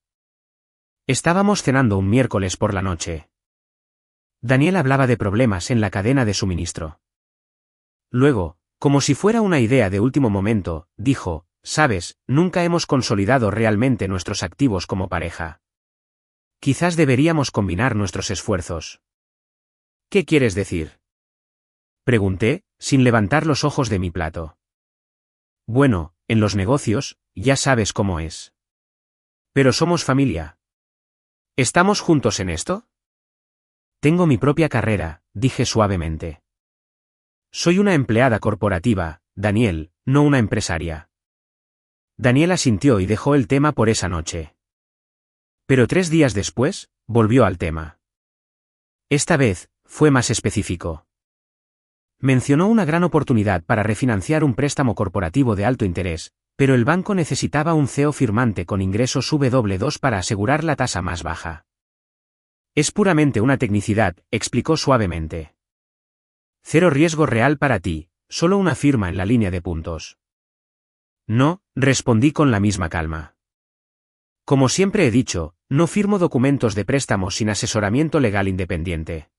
A: Estábamos cenando un miércoles por la noche. Daniel hablaba de problemas en la cadena de suministro. Luego, como si fuera una idea de último momento, dijo, «Sabes, nunca hemos consolidado realmente nuestros activos como pareja. Quizás deberíamos combinar nuestros esfuerzos». «¿Qué quieres decir?», pregunté, sin levantar los ojos de mi plato. «Bueno, en los negocios, ya sabes cómo es. Pero somos familia. ¿Estamos juntos en esto?». «Tengo mi propia carrera», dije suavemente. «Soy una empleada corporativa, Daniel, no una empresaria». Daniel asintió y dejó el tema por esa noche. Pero 3 días después, volvió al tema. Esta vez, fue más específico. Mencionó una gran oportunidad para refinanciar un préstamo corporativo de alto interés, pero el banco necesitaba un CEO firmante con ingresos W2 para asegurar la tasa más baja. «Es puramente una tecnicidad», explicó suavemente. «Cero riesgo real para ti, solo una firma en la línea de puntos». «No», respondí con la misma calma. «Como siempre he dicho, no firmo documentos de préstamo sin asesoramiento legal independiente.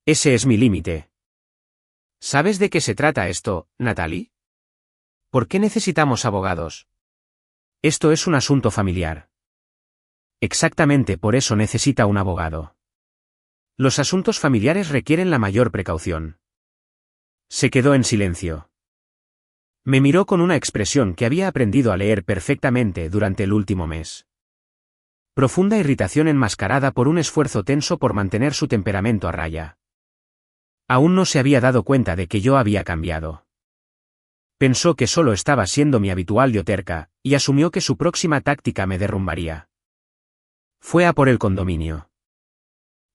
A: Ese es mi límite». «¿Sabes de qué se trata esto, Natalie? ¿Por qué necesitamos abogados?». «Esto es un asunto familiar». «Exactamente por eso necesita un abogado. Los asuntos familiares requieren la mayor precaución». Se quedó en silencio. Me miró con una expresión que había aprendido a leer perfectamente durante el último mes. Profunda irritación enmascarada por un esfuerzo tenso por mantener su temperamento a raya. Aún no se había dado cuenta de que yo había cambiado. Pensó que solo estaba siendo mi habitual yo terca, y asumió que su próxima táctica me derrumbaría. Fue a por el condominio.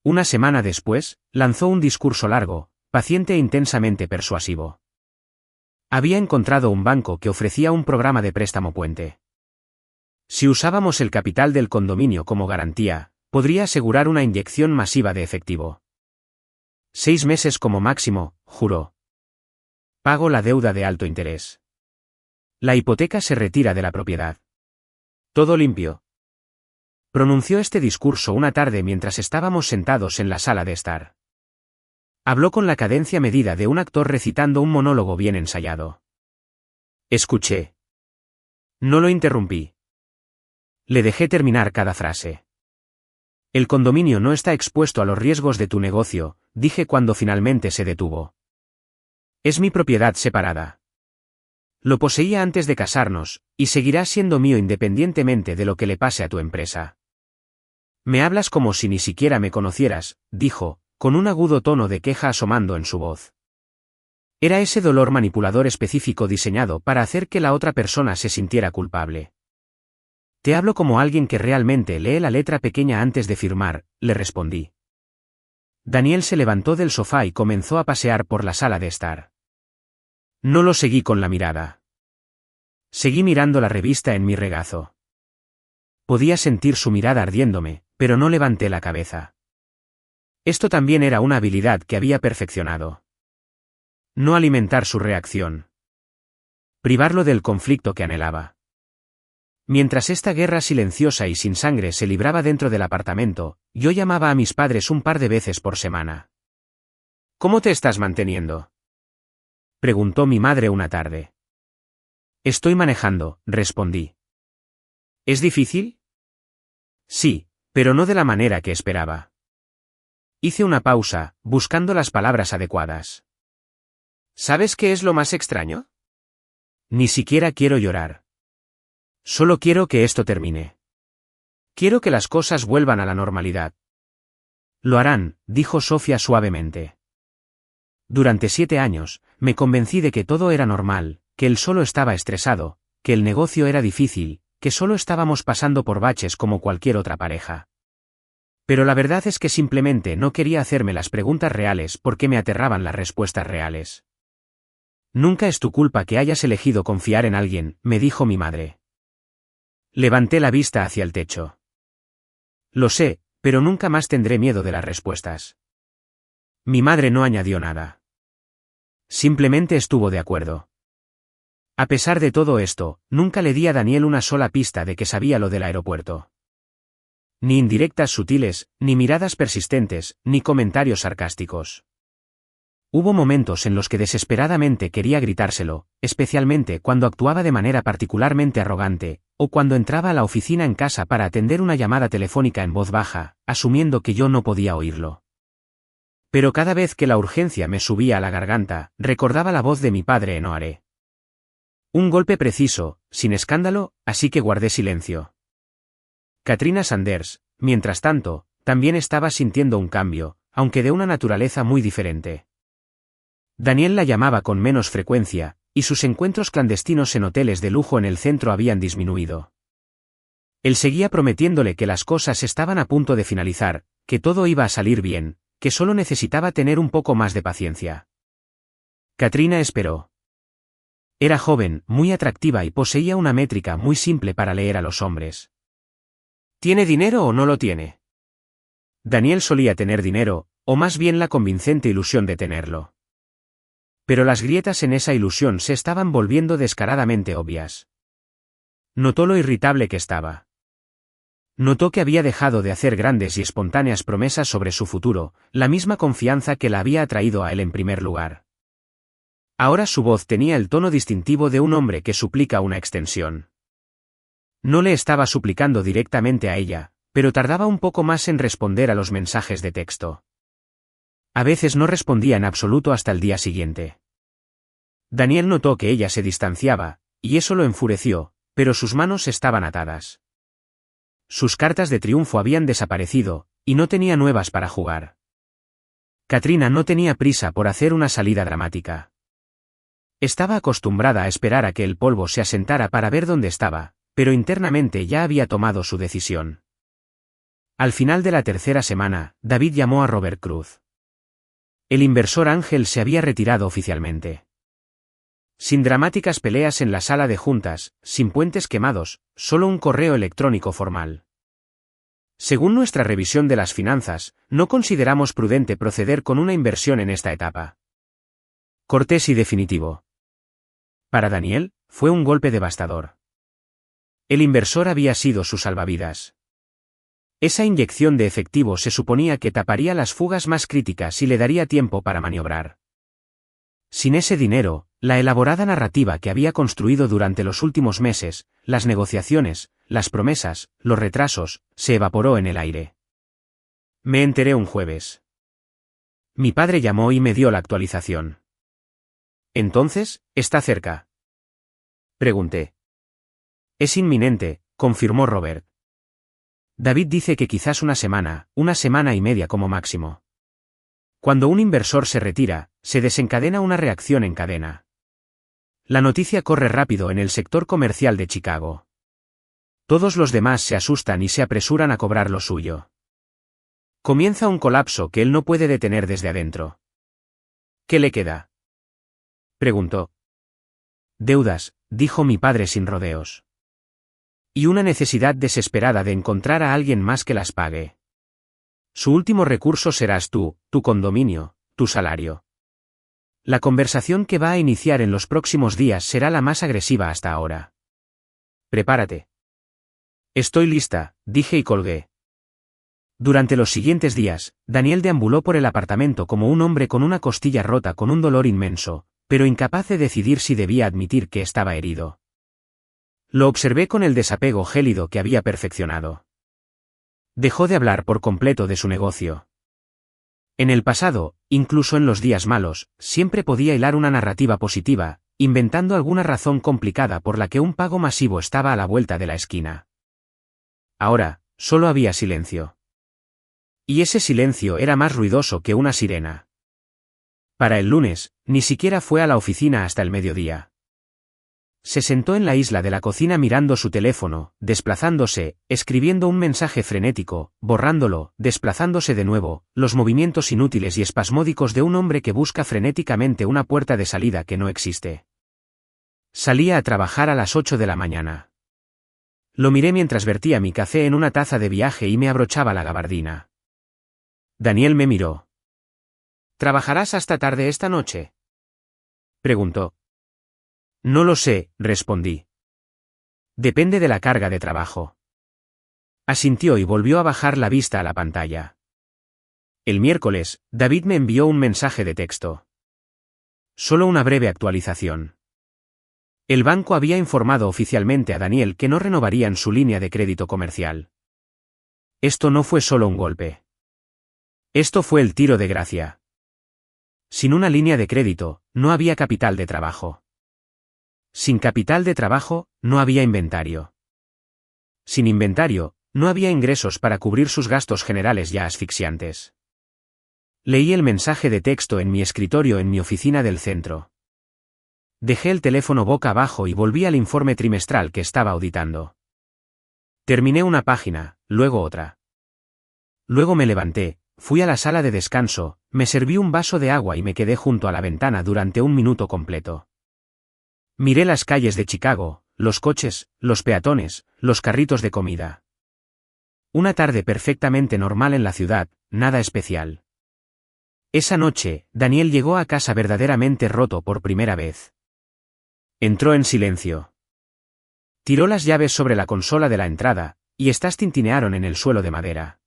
A: Una semana después, lanzó un discurso largo, paciente e intensamente persuasivo. Había encontrado un banco que ofrecía un programa de préstamo puente. Si usábamos el capital del condominio como garantía, podría asegurar una inyección masiva de efectivo. 6 meses como máximo, juró. Pago la deuda de alto interés. La hipoteca se retira de la propiedad. Todo limpio. Pronunció este discurso una tarde mientras estábamos sentados en la sala de estar. Habló con la cadencia medida de un actor recitando un monólogo bien ensayado. Escuché. No lo interrumpí. Le dejé terminar cada frase. «El condominio no está expuesto a los riesgos de tu negocio», dije cuando finalmente se detuvo. «Es mi propiedad separada. Lo poseía antes de casarnos, y seguirá siendo mío independientemente de lo que le pase a tu empresa». «Me hablas como si ni siquiera me conocieras», dijo, con un agudo tono de queja asomando en su voz. Era ese dolor manipulador específico diseñado para hacer que la otra persona se sintiera culpable. «Te hablo como alguien que realmente lee la letra pequeña antes de firmar», le respondí. Daniel se levantó del sofá y comenzó a pasear por la sala de estar. No lo seguí con la mirada. Seguí mirando la revista en mi regazo. Podía sentir su mirada ardiéndome, pero no levanté la cabeza. Esto también era una habilidad que había perfeccionado. No alimentar su reacción. Privarlo del conflicto que anhelaba. Mientras esta guerra silenciosa y sin sangre se libraba dentro del apartamento, yo llamaba a mis padres un par de veces por semana. «¿Cómo te estás manteniendo?», preguntó mi madre una tarde. «Estoy manejando», respondí. «¿Es difícil?». «Sí, pero no de la manera que esperaba». Hice una pausa, buscando las palabras adecuadas. ¿Sabes qué es lo más extraño? Ni siquiera quiero llorar. Solo quiero que esto termine. Quiero que las cosas vuelvan a la normalidad. Lo harán, dijo Sofía suavemente. Durante 7 años, me convencí de que todo era normal, que él solo estaba estresado, que el negocio era difícil, que solo estábamos pasando por baches como cualquier otra pareja. Pero la verdad es que simplemente no quería hacerme las preguntas reales porque me aterraban las respuestas reales. Nunca es tu culpa que hayas elegido confiar en alguien, me dijo mi madre. Levanté la vista hacia el techo. Lo sé, pero nunca más tendré miedo de las respuestas. Mi madre no añadió nada. Simplemente estuvo de acuerdo. A pesar de todo esto, nunca le di a Daniel una sola pista de que sabía lo del aeropuerto. Ni indirectas sutiles, ni miradas persistentes, ni comentarios sarcásticos. Hubo momentos en los que desesperadamente quería gritárselo, especialmente cuando actuaba de manera particularmente arrogante, o cuando entraba a la oficina en casa para atender una llamada telefónica en voz baja, asumiendo que yo no podía oírlo. Pero cada vez que la urgencia me subía a la garganta, recordaba la voz de mi padre en Oare. Un golpe preciso, sin escándalo, así que guardé silencio. Katrina Sanders, mientras tanto, también estaba sintiendo un cambio, aunque de una naturaleza muy diferente. Daniel la llamaba con menos frecuencia, y sus encuentros clandestinos en hoteles de lujo en el centro habían disminuido. Él seguía prometiéndole que las cosas estaban a punto de finalizar, que todo iba a salir bien, que solo necesitaba tener un poco más de paciencia. Katrina esperó. Era joven, muy atractiva y poseía una métrica muy simple para leer a los hombres. ¿Tiene dinero o no lo tiene? Daniel solía tener dinero, o más bien la convincente ilusión de tenerlo. Pero las grietas en esa ilusión se estaban volviendo descaradamente obvias. Notó lo irritable que estaba. Notó que había dejado de hacer grandes y espontáneas promesas sobre su futuro, la misma confianza que la había atraído a él en primer lugar. Ahora su voz tenía el tono distintivo de un hombre que suplica una extensión. No le estaba suplicando directamente a ella, pero tardaba un poco más en responder a los mensajes de texto. A veces no respondía en absoluto hasta el día siguiente. Daniel notó que ella se distanciaba, y eso lo enfureció, pero sus manos estaban atadas. Sus cartas de triunfo habían desaparecido, y no tenía nuevas para jugar. Katrina no tenía prisa por hacer una salida dramática. Estaba acostumbrada a esperar a que el polvo se asentara para ver dónde estaba, pero internamente ya había tomado su decisión. Al final de la tercera semana, David llamó a Robert Cruz. El inversor Ángel se había retirado oficialmente. Sin dramáticas peleas en la sala de juntas, sin puentes quemados, solo un correo electrónico formal. Según nuestra revisión de las finanzas, no consideramos prudente proceder con una inversión en esta etapa. Cortés y definitivo. Para Daniel, fue un golpe devastador. El inversor había sido su salvavidas. Esa inyección de efectivo se suponía que taparía las fugas más críticas y le daría tiempo para maniobrar. Sin ese dinero, la elaborada narrativa que había construido durante los últimos meses, las negociaciones, las promesas, los retrasos, se evaporó en el aire. Me enteré un jueves. Mi padre llamó y me dio la actualización. Entonces, ¿está cerca? Pregunté. Es inminente, confirmó Robert. David dice que quizás una semana y media como máximo. Cuando un inversor se retira, se desencadena una reacción en cadena. La noticia corre rápido en el sector comercial de Chicago. Todos los demás se asustan y se apresuran a cobrar lo suyo. Comienza un colapso que él no puede detener desde adentro. ¿Qué le queda? Preguntó. Deudas, dijo mi padre sin rodeos. Y una necesidad desesperada de encontrar a alguien más que las pague. Su último recurso serás tú, tu condominio, tu salario. La conversación que va a iniciar en los próximos días será la más agresiva hasta ahora. Prepárate. Estoy lista, dije y colgué. Durante los siguientes días, Daniel deambuló por el apartamento como un hombre con una costilla rota con un dolor inmenso, pero incapaz de decidir si debía admitir que estaba herido. Lo observé con el desapego gélido que había perfeccionado. Dejó de hablar por completo de su negocio. En el pasado, incluso en los días malos, siempre podía hilar una narrativa positiva, inventando alguna razón complicada por la que un pago masivo estaba a la vuelta de la esquina. Ahora, solo había silencio. Y ese silencio era más ruidoso que una sirena. Para el lunes, ni siquiera fue a la oficina hasta el mediodía. Se sentó en la isla de la cocina mirando su teléfono, desplazándose, escribiendo un mensaje frenético, borrándolo, desplazándose de nuevo, los movimientos inútiles y espasmódicos de un hombre que busca frenéticamente una puerta de salida que no existe. Salía a trabajar a las 8 de la mañana. Lo miré mientras vertía mi café en una taza de viaje y me abrochaba la gabardina. Daniel me miró.
B: ¿Trabajarás hasta tarde esta noche?,
A: preguntó. No lo sé, respondí. Depende de la carga de trabajo. Asintió y volvió a bajar la vista a la pantalla. El miércoles, David me envió un mensaje de texto. Solo una breve actualización. El banco había informado oficialmente a Daniel que no renovarían su línea de crédito comercial. Esto no fue solo un golpe. Esto fue el tiro de gracia. Sin una línea de crédito, no había capital de trabajo. Sin capital de trabajo, no había inventario. Sin inventario, no había ingresos para cubrir sus gastos generales ya asfixiantes. Leí el mensaje de texto en mi escritorio en mi oficina del centro. Dejé el teléfono boca abajo y volví al informe trimestral que estaba auditando. Terminé una página, luego otra. Luego me levanté, fui a la sala de descanso, me serví un vaso de agua y me quedé junto a la ventana durante un minuto completo. Miré las calles de Chicago, los coches, los peatones, los carritos de comida. Una tarde perfectamente normal en la ciudad, nada especial. Esa noche, Daniel llegó a casa verdaderamente roto por primera vez. Entró en silencio. Tiró las llaves sobre la consola de la entrada, y estas tintinearon en el suelo de madera.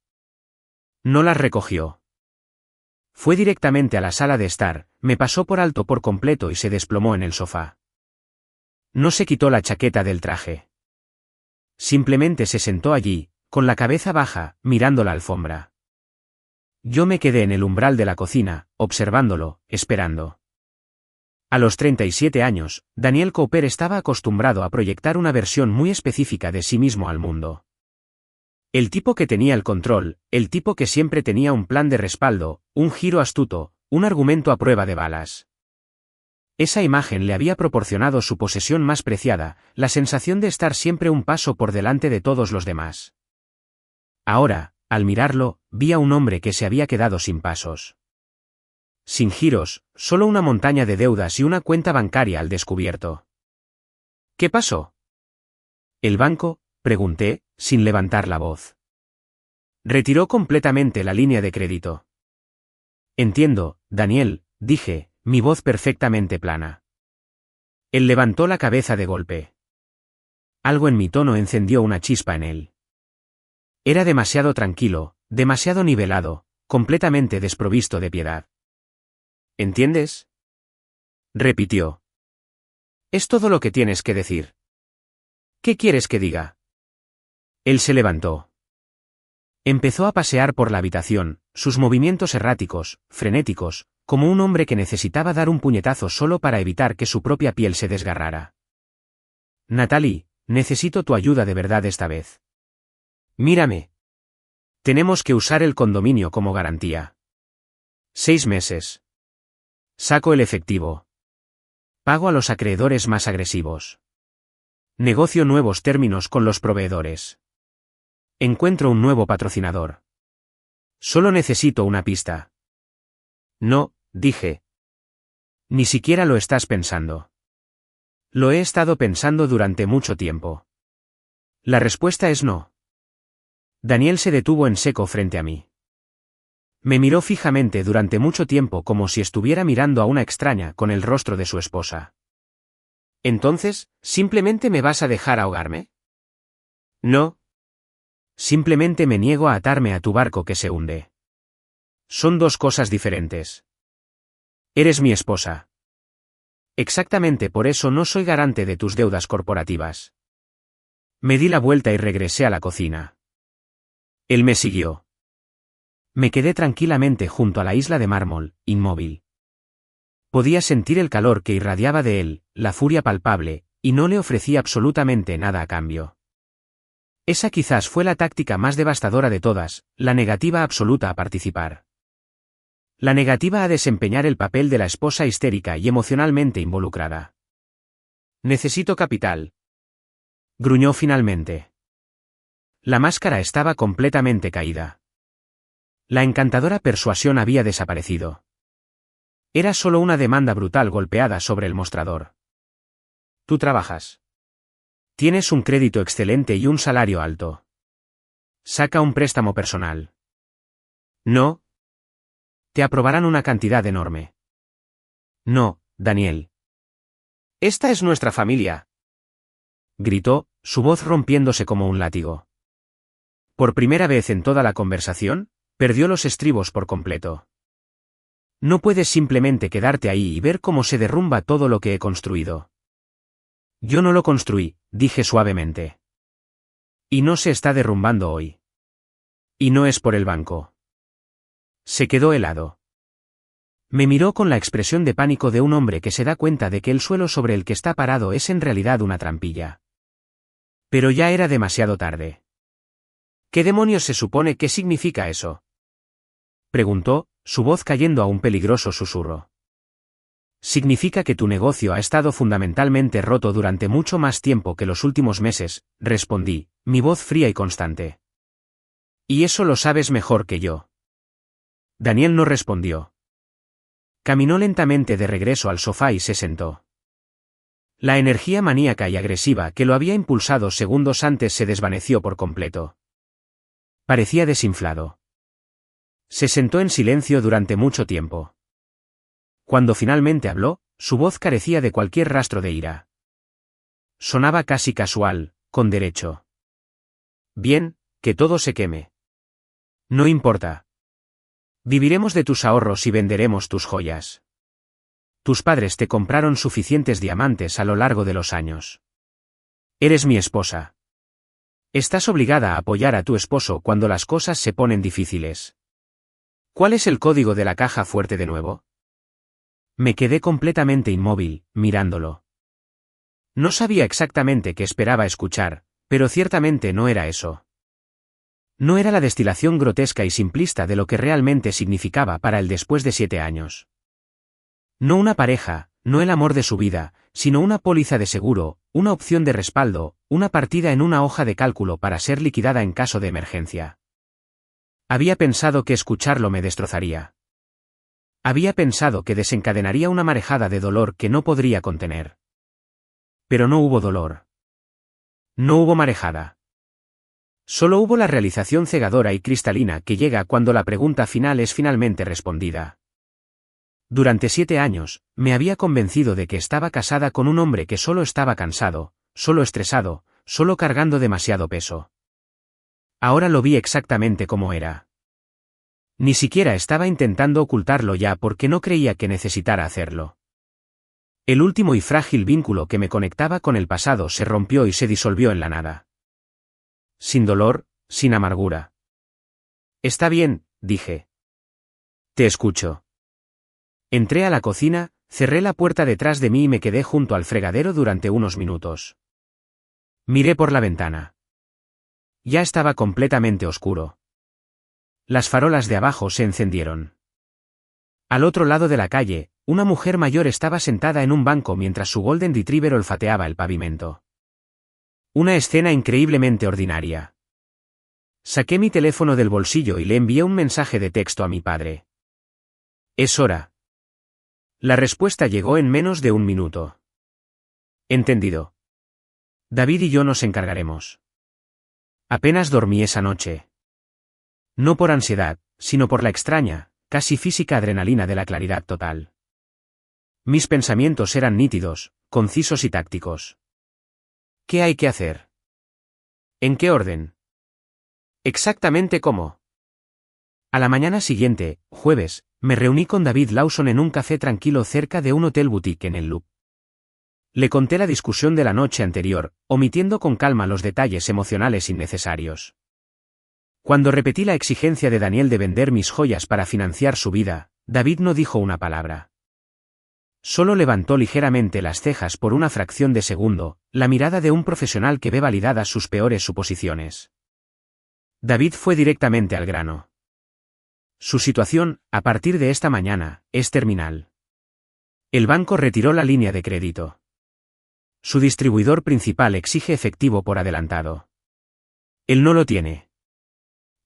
A: No las recogió. Fue directamente a la sala de estar, me pasó por alto por completo y se desplomó en el sofá. No se quitó la chaqueta del traje. Simplemente se sentó allí, con la cabeza baja, mirando la alfombra. Yo me quedé en el umbral de la cocina, observándolo, esperando. A los 37 años, Daniel Cooper estaba acostumbrado a proyectar una versión muy específica de sí mismo al mundo. El tipo que tenía el control, el tipo que siempre tenía un plan de respaldo, un giro astuto, un argumento a prueba de balas. Esa imagen le había proporcionado su posesión más preciada, la sensación de estar siempre un paso por delante de todos los demás. Ahora, al mirarlo, vi a un hombre que se había quedado sin pasos. Sin giros, solo una montaña de deudas y una cuenta bancaria al descubierto. ¿Qué pasó? ¿El banco?, pregunté, sin levantar la voz. Retiró completamente la línea de crédito. Entiendo, Daniel, dije, mi voz perfectamente plana. Él levantó la cabeza de golpe. Algo en mi tono encendió una chispa en él. Era demasiado tranquilo, demasiado nivelado, completamente desprovisto de piedad. ¿Entiendes?, repitió. Es todo lo que tienes que decir. ¿Qué quieres que diga? Él se levantó. Empezó a pasear por la habitación, sus movimientos erráticos, frenéticos, como un hombre que necesitaba dar un puñetazo solo para evitar que su propia piel se desgarrara. Natalie, necesito tu ayuda de verdad esta vez. Mírame. Tenemos que usar el condominio como garantía. 6 meses. Saco el efectivo. Pago a los acreedores más agresivos. Negocio nuevos términos con los proveedores. Encuentro un nuevo patrocinador. Solo necesito una pista. No, dije. Ni siquiera lo estás pensando. Lo he estado pensando durante mucho tiempo. La respuesta es no. Daniel se detuvo en seco frente a mí. Me miró fijamente durante mucho tiempo como si estuviera mirando a una extraña con el rostro de su esposa. ¿Entonces, simplemente me vas a dejar ahogarme? No. Simplemente me niego a atarme a tu barco que se hunde. Son dos cosas diferentes. Eres mi esposa. Exactamente por eso no soy garante de tus deudas corporativas. Me di la vuelta y regresé a la cocina. Él me siguió. Me quedé tranquilamente junto a la isla de mármol, inmóvil. Podía sentir el calor que irradiaba de él, la furia palpable, y no le ofrecí absolutamente nada a cambio. Esa quizás fue la táctica más devastadora de todas, la negativa absoluta a participar. La negativa a desempeñar el papel de la esposa histérica y emocionalmente involucrada. Necesito capital. Gruñó finalmente. La máscara estaba completamente caída. La encantadora persuasión había desaparecido. Era solo una demanda brutal golpeada sobre el mostrador. Tú trabajas. Tienes un crédito excelente y un salario alto. Saca un préstamo personal. No. Te aprobarán una cantidad enorme. No, Daniel. Esta es nuestra familia. Gritó, su voz rompiéndose como un látigo. Por primera vez en toda la conversación, perdió los estribos por completo. No puedes simplemente quedarte ahí y ver cómo se derrumba todo lo que he construido. Yo no lo construí, dije suavemente. Y no se está derrumbando hoy. Y no es por el banco. Se quedó helado. Me miró con la expresión de pánico de un hombre que se da cuenta de que el suelo sobre el que está parado es en realidad una trampilla. Pero ya era demasiado tarde. ¿Qué demonios se supone que significa eso? Preguntó, su voz cayendo a un peligroso susurro. Significa que tu negocio ha estado fundamentalmente roto durante mucho más tiempo que los últimos meses, respondí, mi voz fría y constante. Y eso lo sabes mejor que yo. Daniel no respondió. Caminó lentamente de regreso al sofá y se sentó. La energía maníaca y agresiva que lo había impulsado segundos antes se desvaneció por completo. Parecía desinflado. Se sentó en silencio durante mucho tiempo. Cuando finalmente habló, su voz carecía de cualquier rastro de ira. Sonaba casi casual, con derecho. Bien, que todo se queme. No importa. Viviremos de tus ahorros y venderemos tus joyas. Tus padres te compraron suficientes diamantes a lo largo de los años. Eres mi esposa. Estás obligada a apoyar a tu esposo cuando las cosas se ponen difíciles. ¿Cuál es el código de la caja fuerte de nuevo? Me quedé completamente inmóvil, mirándolo. No sabía exactamente qué esperaba escuchar, pero ciertamente no era eso. No era la destilación grotesca y simplista de lo que realmente significaba para él después de 7 años. No una pareja, no el amor de su vida, sino una póliza de seguro, una opción de respaldo, una partida en una hoja de cálculo para ser liquidada en caso de emergencia. Había pensado que escucharlo me destrozaría. Había pensado que desencadenaría una marejada de dolor que no podría contener. Pero no hubo dolor. No hubo marejada. Solo hubo la realización cegadora y cristalina que llega cuando la pregunta final es finalmente respondida. Durante 7 años, me había convencido de que estaba casada con un hombre que solo estaba cansado, solo estresado, solo cargando demasiado peso. Ahora lo vi exactamente como era. Ni siquiera estaba intentando ocultarlo ya porque no creía que necesitara hacerlo. El último y frágil vínculo que me conectaba con el pasado se rompió y se disolvió en la nada. Sin dolor, sin amargura. Está bien, dije. Te escucho. Entré a la cocina, cerré la puerta detrás de mí y me quedé junto al fregadero durante unos minutos. Miré por la ventana. Ya estaba completamente oscuro. Las farolas de abajo se encendieron. Al otro lado de la calle, una mujer mayor estaba sentada en un banco mientras su Golden Retriever olfateaba el pavimento. Una escena increíblemente ordinaria. Saqué mi teléfono del bolsillo y le envié un mensaje de texto a mi padre. Es hora. La respuesta llegó en menos de un minuto. Entendido. David y yo nos encargaremos. Apenas dormí esa noche. No por ansiedad, sino por la extraña, casi física adrenalina de la claridad total. Mis pensamientos eran nítidos, concisos y tácticos. ¿Qué hay que hacer? ¿En qué orden? Exactamente cómo. A la mañana siguiente, jueves, me reuní con David Lawson en un café tranquilo cerca de un hotel boutique en el Loop. Le conté la discusión de la noche anterior, omitiendo con calma los detalles emocionales innecesarios. Cuando repetí la exigencia de Daniel de vender mis joyas para financiar su vida, David no dijo una palabra. Solo levantó ligeramente las cejas por una fracción de segundo, la mirada de un profesional que ve validadas sus peores suposiciones. David fue directamente al grano. Su situación, a partir de esta mañana, es terminal. El banco retiró la línea de crédito. Su distribuidor principal exige efectivo por adelantado. Él no lo tiene.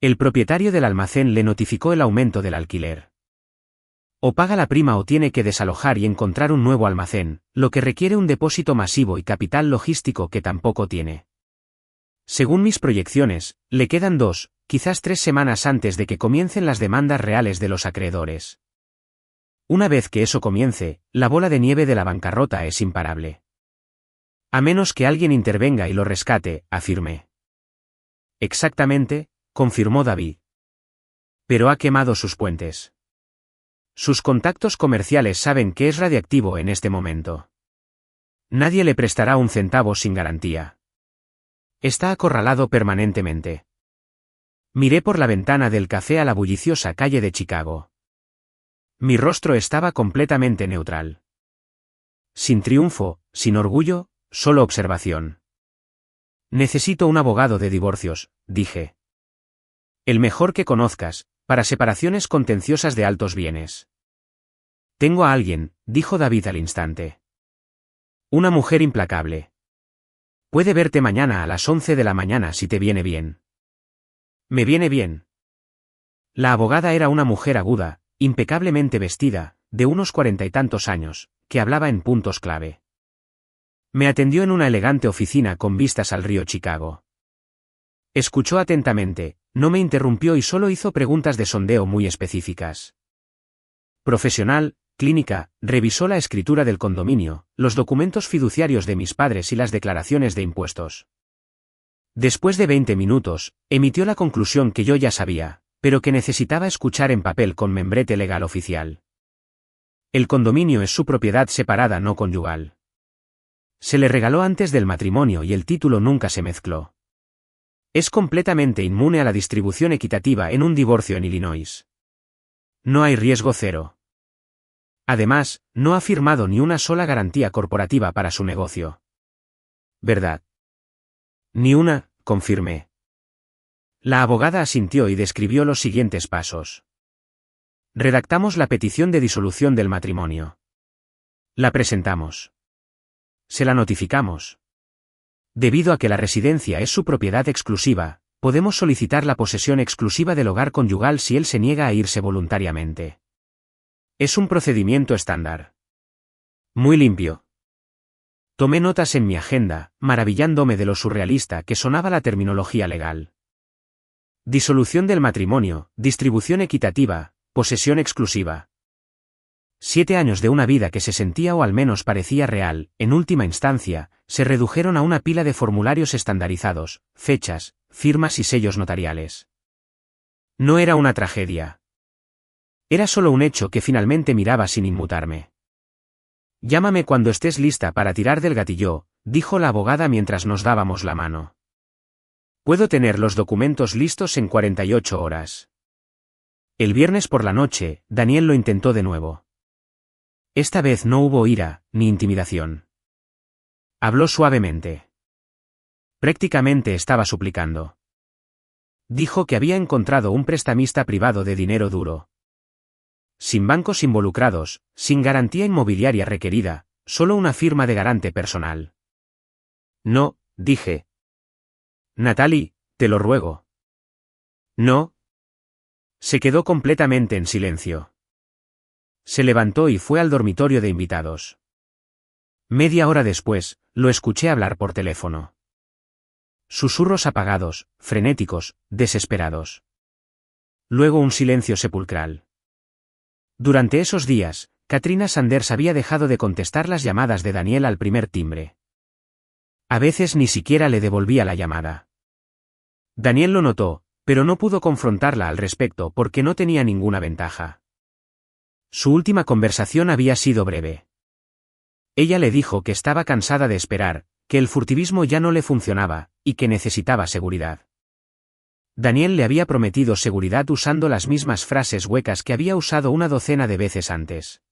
A: El propietario del almacén le notificó el aumento del alquiler. O paga la prima o tiene que desalojar y encontrar un nuevo almacén, lo que requiere un depósito masivo y capital logístico que tampoco tiene. Según mis proyecciones, le quedan 2, quizás 3 semanas antes de que comiencen las demandas reales de los acreedores. Una vez que eso comience, la bola de nieve de la bancarrota es imparable. A menos que alguien intervenga y lo rescate, afirmé. Exactamente, confirmó David. Pero ha quemado sus puentes. Sus contactos comerciales saben que es radiactivo en este momento. Nadie le prestará un centavo sin garantía. Está acorralado permanentemente. Miré por la ventana del café a la bulliciosa calle de Chicago. Mi rostro estaba completamente neutral. Sin triunfo, sin orgullo, solo observación. Necesito un abogado de divorcios, dije. El mejor que conozcas, para separaciones contenciosas de altos bienes. Tengo a alguien, dijo David al instante. Una mujer implacable. Puede verte mañana a las 11 de la mañana si te viene bien. Me viene bien. La abogada era una mujer aguda, impecablemente vestida, de unos 40 y tantos años, que hablaba en puntos clave. Me atendió en una elegante oficina con vistas al río Chicago. Escuchó atentamente, no me interrumpió y solo hizo preguntas de sondeo muy específicas. Profesional, clínica, revisó la escritura del condominio, los documentos fiduciarios de mis padres y las declaraciones de impuestos. Después de 20 minutos, emitió la conclusión que yo ya sabía, pero que necesitaba escuchar en papel con membrete legal oficial. El condominio es su propiedad separada no conyugal. Se le regaló antes del matrimonio y el título nunca se mezcló. Es completamente inmune a la distribución equitativa en un divorcio en Illinois. No hay riesgo cero. Además, no ha firmado ni una sola garantía corporativa para su negocio. ¿Verdad? Ni una, confirmé. La abogada asintió y describió los siguientes pasos. Redactamos la petición de disolución del matrimonio. La presentamos. Se la notificamos. Debido a que la residencia es su propiedad exclusiva, podemos solicitar la posesión exclusiva del hogar conyugal si él se niega a irse voluntariamente. Es un procedimiento estándar. Muy limpio. Tomé notas en mi agenda, maravillándome de lo surrealista que sonaba la terminología legal. Disolución del matrimonio, distribución equitativa, posesión exclusiva. 7 años de una vida que se sentía o al menos parecía real, en última instancia, se redujeron a una pila de formularios estandarizados, fechas, firmas y sellos notariales. No era una tragedia. Era solo un hecho que finalmente miraba sin inmutarme. Llámame cuando estés lista para tirar del gatillo, dijo la abogada mientras nos dábamos la mano. Puedo tener los documentos listos en 48 horas. El viernes por la noche, Daniel lo intentó de nuevo. Esta vez no hubo ira, ni intimidación. Habló suavemente. Prácticamente estaba suplicando. Dijo que había encontrado un prestamista privado de dinero duro. Sin bancos involucrados, sin garantía inmobiliaria requerida, solo una firma de garante personal. No, dije. Natalie, te lo ruego. No. Se quedó completamente en silencio. Se levantó y fue al dormitorio de invitados. Media hora después, lo escuché hablar por teléfono. Susurros apagados, frenéticos, desesperados. Luego un silencio sepulcral. Durante esos días, Katrina Sanders había dejado de contestar las llamadas de Daniel al primer timbre. A veces ni siquiera le devolvía la llamada. Daniel lo notó, pero no pudo confrontarla al respecto porque no tenía ninguna ventaja. Su última conversación había sido breve. Ella le dijo que estaba cansada de esperar, que el furtivismo ya no le funcionaba, y que necesitaba seguridad. Daniel le había prometido seguridad usando las mismas frases huecas que había usado una docena de veces antes.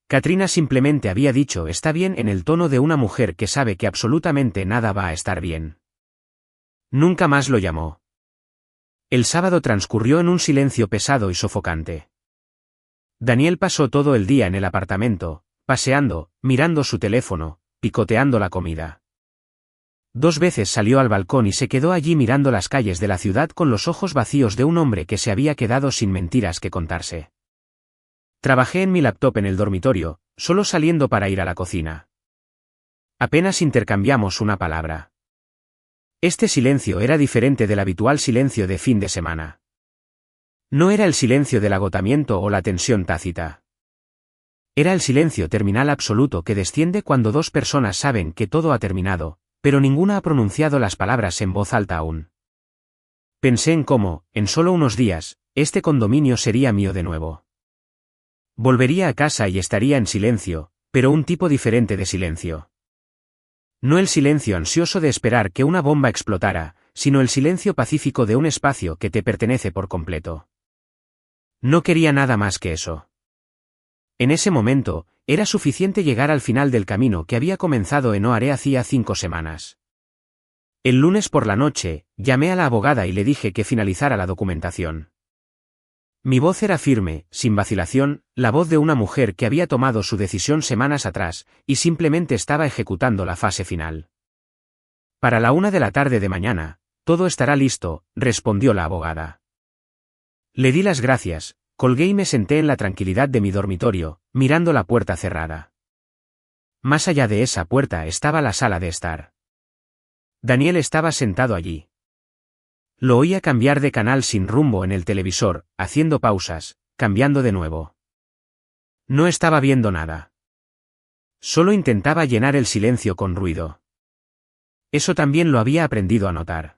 A: Katrina simplemente había dicho está bien en el tono de una mujer que sabe que absolutamente nada va a estar bien. Nunca más lo llamó. El sábado transcurrió en un silencio pesado y sofocante. Daniel pasó todo el día en el apartamento, paseando, mirando su teléfono, picoteando la comida. 2 veces salió al balcón y se quedó allí mirando las calles de la ciudad con los ojos vacíos de un hombre que se había quedado sin mentiras que contarse. Trabajé en mi laptop en el dormitorio, solo saliendo para ir a la cocina. Apenas intercambiamos una palabra. Este silencio era diferente del habitual silencio de fin de semana. No era el silencio del agotamiento o la tensión tácita. Era el silencio terminal absoluto que desciende cuando 2 personas saben que todo ha terminado, pero ninguna ha pronunciado las palabras en voz alta aún. Pensé en cómo, en solo unos días, este condominio sería mío de nuevo. Volvería a casa y estaría en silencio, pero un tipo diferente de silencio. No el silencio ansioso de esperar que una bomba explotara, sino el silencio pacífico de un espacio que te pertenece por completo. No quería nada más que eso. En ese momento, era suficiente llegar al final del camino que había comenzado en Oare hacía 5 semanas. El lunes por la noche, llamé a la abogada y le dije que finalizara la documentación. Mi voz era firme, sin vacilación, la voz de una mujer que había tomado su decisión semanas atrás, y simplemente estaba ejecutando la fase final. Para la 1 de la tarde de mañana, todo estará listo, respondió la abogada. Le di las gracias, colgué y me senté en la tranquilidad de mi dormitorio, mirando la puerta cerrada. Más allá de esa puerta estaba la sala de estar. Daniel estaba sentado allí. Lo oía cambiar de canal sin rumbo en el televisor, haciendo pausas, cambiando de nuevo. No estaba viendo nada. Solo intentaba llenar el silencio con ruido. Eso también lo había aprendido a notar.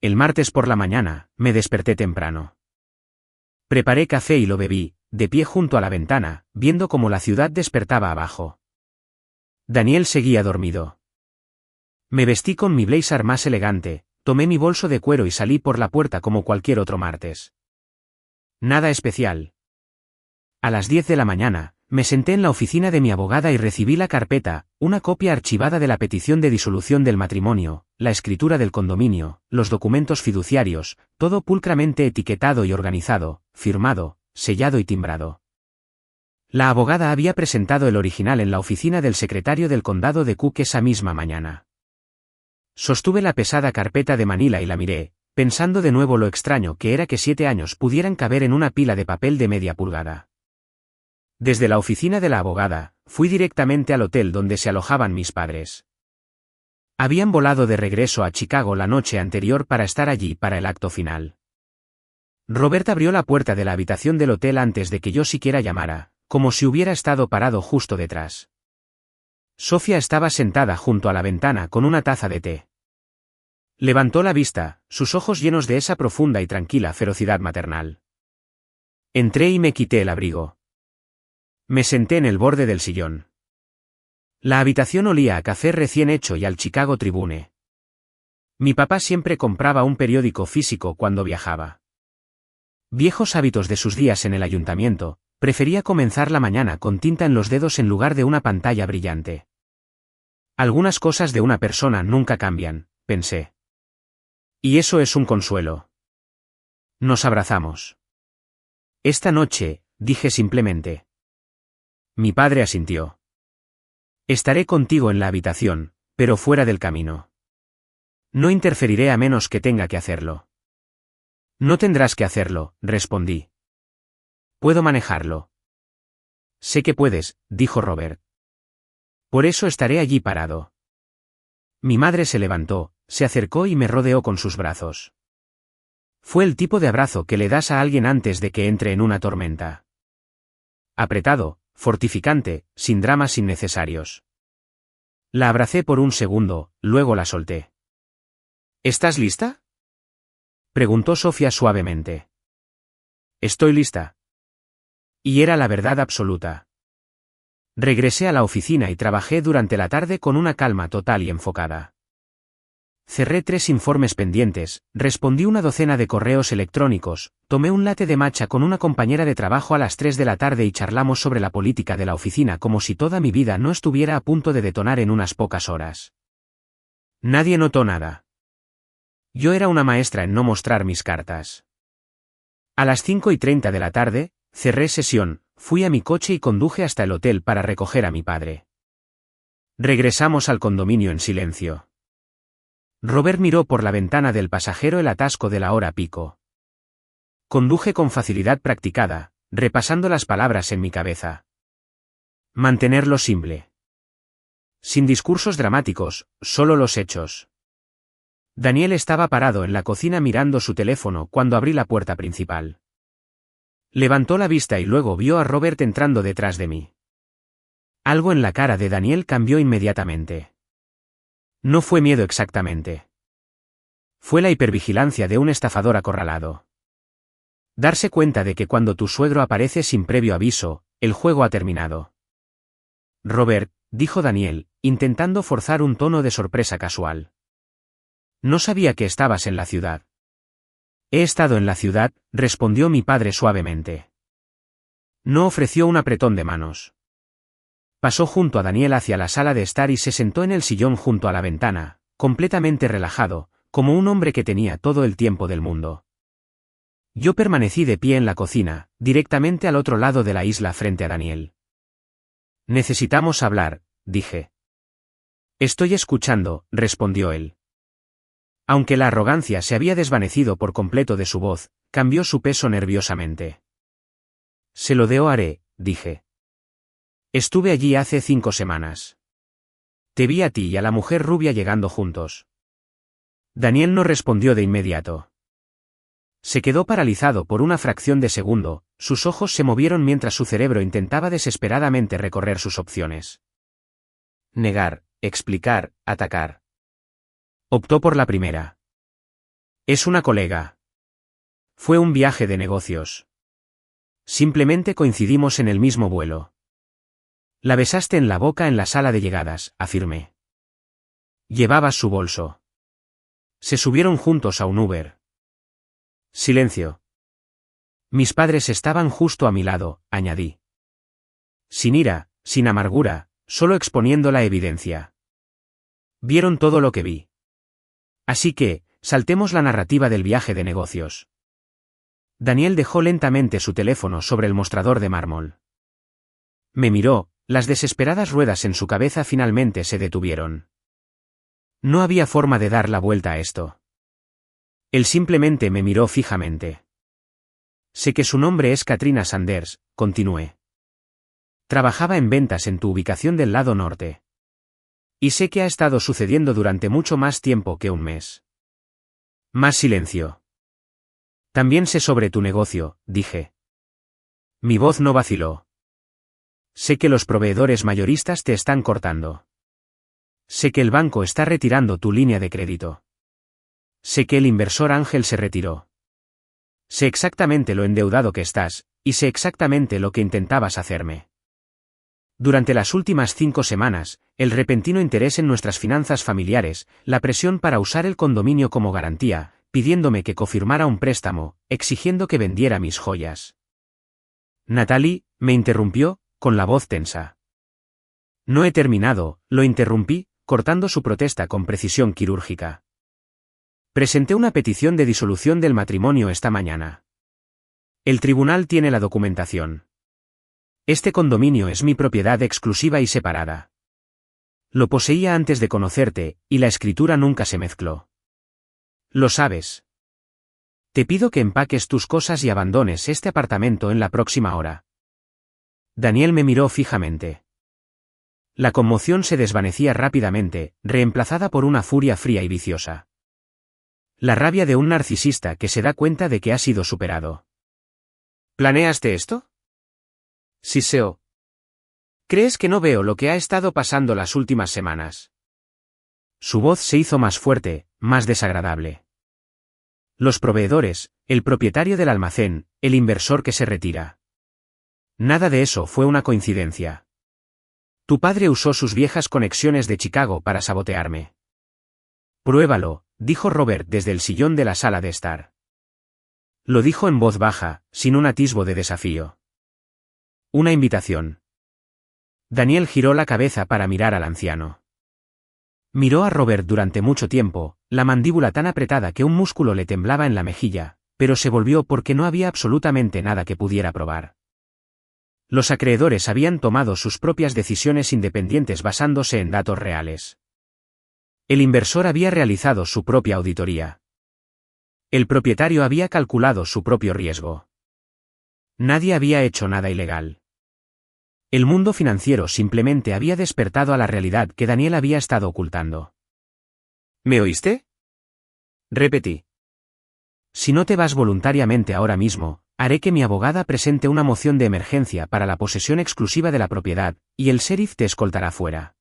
A: El martes por la mañana, me desperté temprano. Preparé café y lo bebí, de pie junto a la ventana, viendo cómo la ciudad despertaba abajo. Daniel seguía dormido. Me vestí con mi blazer más elegante, tomé mi bolso de cuero y salí por la puerta como cualquier otro martes. Nada especial. A las 10 de la mañana, me senté en la oficina de mi abogada y recibí la carpeta, una copia archivada de la petición de disolución del matrimonio, la escritura del condominio, los documentos fiduciarios, todo pulcramente etiquetado y organizado, firmado, sellado y timbrado. La abogada había presentado el original en la oficina del secretario del condado de Cook esa misma mañana. Sostuve la pesada carpeta de Manila y la miré, pensando de nuevo lo extraño que era que 7 años pudieran caber en una pila de papel de media pulgada. Desde la oficina de la abogada, fui directamente al hotel donde se alojaban mis padres. Habían volado de regreso a Chicago la noche anterior para estar allí para el acto final. Robert abrió la puerta de la habitación del hotel antes de que yo siquiera llamara, como si hubiera estado parado justo detrás. Sofía estaba sentada junto a la ventana con una taza de té. Levantó la vista, sus ojos llenos de esa profunda y tranquila ferocidad maternal. Entré y me quité el abrigo. Me senté en el borde del sillón. La habitación olía a café recién hecho y al Chicago Tribune. Mi papá siempre compraba un periódico físico cuando viajaba. Viejos hábitos de sus días en el ayuntamiento, prefería comenzar la mañana con tinta en los dedos en lugar de una pantalla brillante. Algunas cosas de una persona nunca cambian, pensé. Y eso es un consuelo. Nos abrazamos. Esta noche, dije simplemente. Mi padre asintió. Estaré contigo en la habitación, pero fuera del camino. No interferiré a menos que tenga que hacerlo. No tendrás que hacerlo, respondí. Puedo manejarlo. Sé que puedes, dijo Robert. Por eso estaré allí parado. Mi madre se levantó, se acercó y me rodeó con sus brazos. Fue el tipo de abrazo que le das a alguien antes de que entre en una tormenta. Apretado, fortificante, sin dramas innecesarios. La abracé por un segundo, luego la solté. ¿Estás lista?, preguntó Sofía suavemente. Estoy lista. Y era la verdad absoluta. Regresé a la oficina y trabajé durante la tarde con una calma total y enfocada. Cerré 3 informes pendientes, respondí una docena de correos electrónicos, tomé un latte de matcha con una compañera de trabajo a las 3 de la tarde y charlamos sobre la política de la oficina como si toda mi vida no estuviera a punto de detonar en unas pocas horas. Nadie notó nada. Yo era una maestra en no mostrar mis cartas. A las 5:30 de la tarde, cerré sesión, fui a mi coche y conduje hasta el hotel para recoger a mi padre. Regresamos al condominio en silencio. Robert miró por la ventana del pasajero el atasco de la hora pico. Conduje con facilidad practicada, repasando las palabras en mi cabeza. Mantenerlo simple. Sin discursos dramáticos, solo los hechos. Daniel estaba parado en la cocina mirando su teléfono cuando abrí la puerta principal. Levantó la vista y luego vio a Robert entrando detrás de mí. Algo en la cara de Daniel cambió inmediatamente. No fue miedo exactamente. Fue la hipervigilancia de un estafador acorralado. Darse cuenta de que cuando tu suegro aparece sin previo aviso, el juego ha terminado. Robert, dijo Daniel, intentando forzar un tono de sorpresa casual. No sabía que estabas en la ciudad. He estado en la ciudad, respondió mi padre suavemente. No ofreció un apretón de manos. Pasó junto a Daniel hacia la sala de estar y se sentó en el sillón junto a la ventana, completamente relajado, como un hombre que tenía todo el tiempo del mundo. Yo permanecí de pie en la cocina, directamente al otro lado de la isla frente a Daniel. Necesitamos hablar, dije. Estoy escuchando, respondió él. Aunque la arrogancia se había desvanecido por completo de su voz, cambió su peso nerviosamente. Se lo haré, dije. Estuve allí hace 5 semanas. Te vi a ti y a la mujer rubia llegando juntos. Daniel no respondió de inmediato. Se quedó paralizado por una fracción de segundo, sus ojos se movieron mientras su cerebro intentaba desesperadamente recorrer sus opciones. Negar, explicar, atacar. Optó por la primera. Es una colega. Fue un viaje de negocios. Simplemente coincidimos en el mismo vuelo. La besaste en la boca en la sala de llegadas, afirmé. Llevabas su bolso. Se subieron juntos a un Uber. Silencio. Mis padres estaban justo a mi lado, añadí. Sin ira, sin amargura, solo exponiendo la evidencia. Vieron todo lo que vi. Así que, saltemos la narrativa del viaje de negocios. Daniel dejó lentamente su teléfono sobre el mostrador de mármol. Me miró. Las desesperadas ruedas en su cabeza finalmente se detuvieron. No había forma de dar la vuelta a esto. Él simplemente me miró fijamente. Sé que su nombre es Katrina Sanders, continué. Trabajaba en ventas en tu ubicación del lado norte. Y sé que ha estado sucediendo durante mucho más tiempo que un mes. Más silencio. También sé sobre tu negocio, dije. Mi voz no vaciló. Sé que los proveedores mayoristas te están cortando. Sé que el banco está retirando tu línea de crédito. Sé que el inversor Ángel se retiró. Sé exactamente lo endeudado que estás, y sé exactamente lo que intentabas hacerme. Durante las últimas 5 semanas, el repentino interés en nuestras finanzas familiares, la presión para usar el condominio como garantía, pidiéndome que confirmara un préstamo, exigiendo que vendiera mis joyas. Natalie, me interrumpió, con la voz tensa. No he terminado, lo interrumpí, cortando su protesta con precisión quirúrgica. Presenté una petición de disolución del matrimonio esta mañana. El tribunal tiene la documentación. Este condominio es mi propiedad exclusiva y separada. Lo poseía antes de conocerte, y la escritura nunca se mezcló. Lo sabes. Te pido que empaques tus cosas y abandones este apartamento en la próxima hora. Daniel me miró fijamente. La conmoción se desvanecía rápidamente, reemplazada por una furia fría y viciosa. La rabia de un narcisista que se da cuenta de que ha sido superado. ¿Planeaste esto? Siseo. ¿Crees que no veo lo que ha estado pasando las últimas semanas? Su voz se hizo más fuerte, más desagradable. Los proveedores, el propietario del almacén, el inversor que se retira. Nada de eso fue una coincidencia. Tu padre usó sus viejas conexiones de Chicago para sabotearme. Pruébalo, dijo Robert desde el sillón de la sala de estar. Lo dijo en voz baja, sin un atisbo de desafío. Una invitación. Daniel giró la cabeza para mirar al anciano. Miró a Robert durante mucho tiempo, la mandíbula tan apretada que un músculo le temblaba en la mejilla, pero se volvió porque no había absolutamente nada que pudiera probar. Los acreedores habían tomado sus propias decisiones independientes basándose en datos reales. El inversor había realizado su propia auditoría. El propietario había calculado su propio riesgo. Nadie había hecho nada ilegal. El mundo financiero simplemente había despertado a la realidad que Daniel había estado ocultando.
B: ¿Me oíste?
A: Repetí. Si no te vas voluntariamente ahora mismo, haré que mi abogada presente una moción de emergencia para la posesión exclusiva de la propiedad, y el sheriff te escoltará fuera.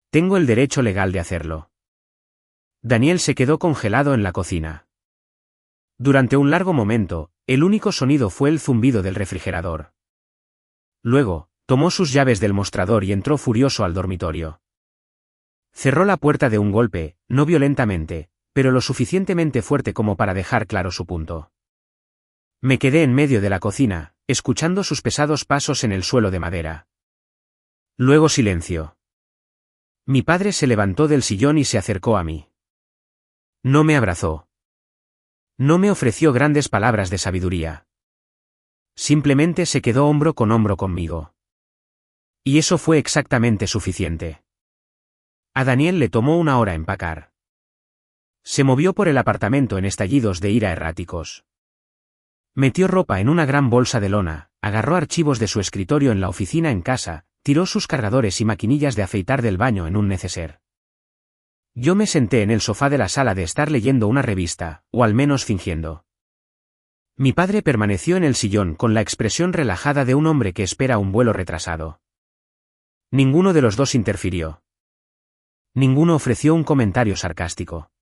A: Tengo el derecho legal de hacerlo. Daniel se quedó congelado en la cocina. Durante un largo momento, el único sonido fue el zumbido del refrigerador. Luego, tomó sus llaves del mostrador y entró furioso al dormitorio. Cerró la puerta de un golpe, no violentamente, pero lo suficientemente fuerte como para dejar claro su punto. Me quedé en medio de la cocina, escuchando sus pesados pasos en el suelo de madera. Luego silencio. Mi padre se levantó del sillón y se acercó a mí. No me abrazó. No me ofreció grandes palabras de sabiduría. Simplemente se quedó hombro con hombro conmigo. Y eso fue exactamente suficiente. A Daniel le tomó 1 hora empacar. Se movió por el apartamento en estallidos de ira erráticos. Metió ropa en una gran bolsa de lona, agarró archivos de su escritorio en la oficina en casa, tiró sus cargadores y maquinillas de afeitar del baño en un neceser. Yo me senté en el sofá de la sala de estar leyendo una revista, o al menos fingiendo. Mi padre permaneció en el sillón con la expresión relajada de un hombre que espera un vuelo retrasado. Ninguno de los dos interfirió. Ninguno ofreció un comentario sarcástico.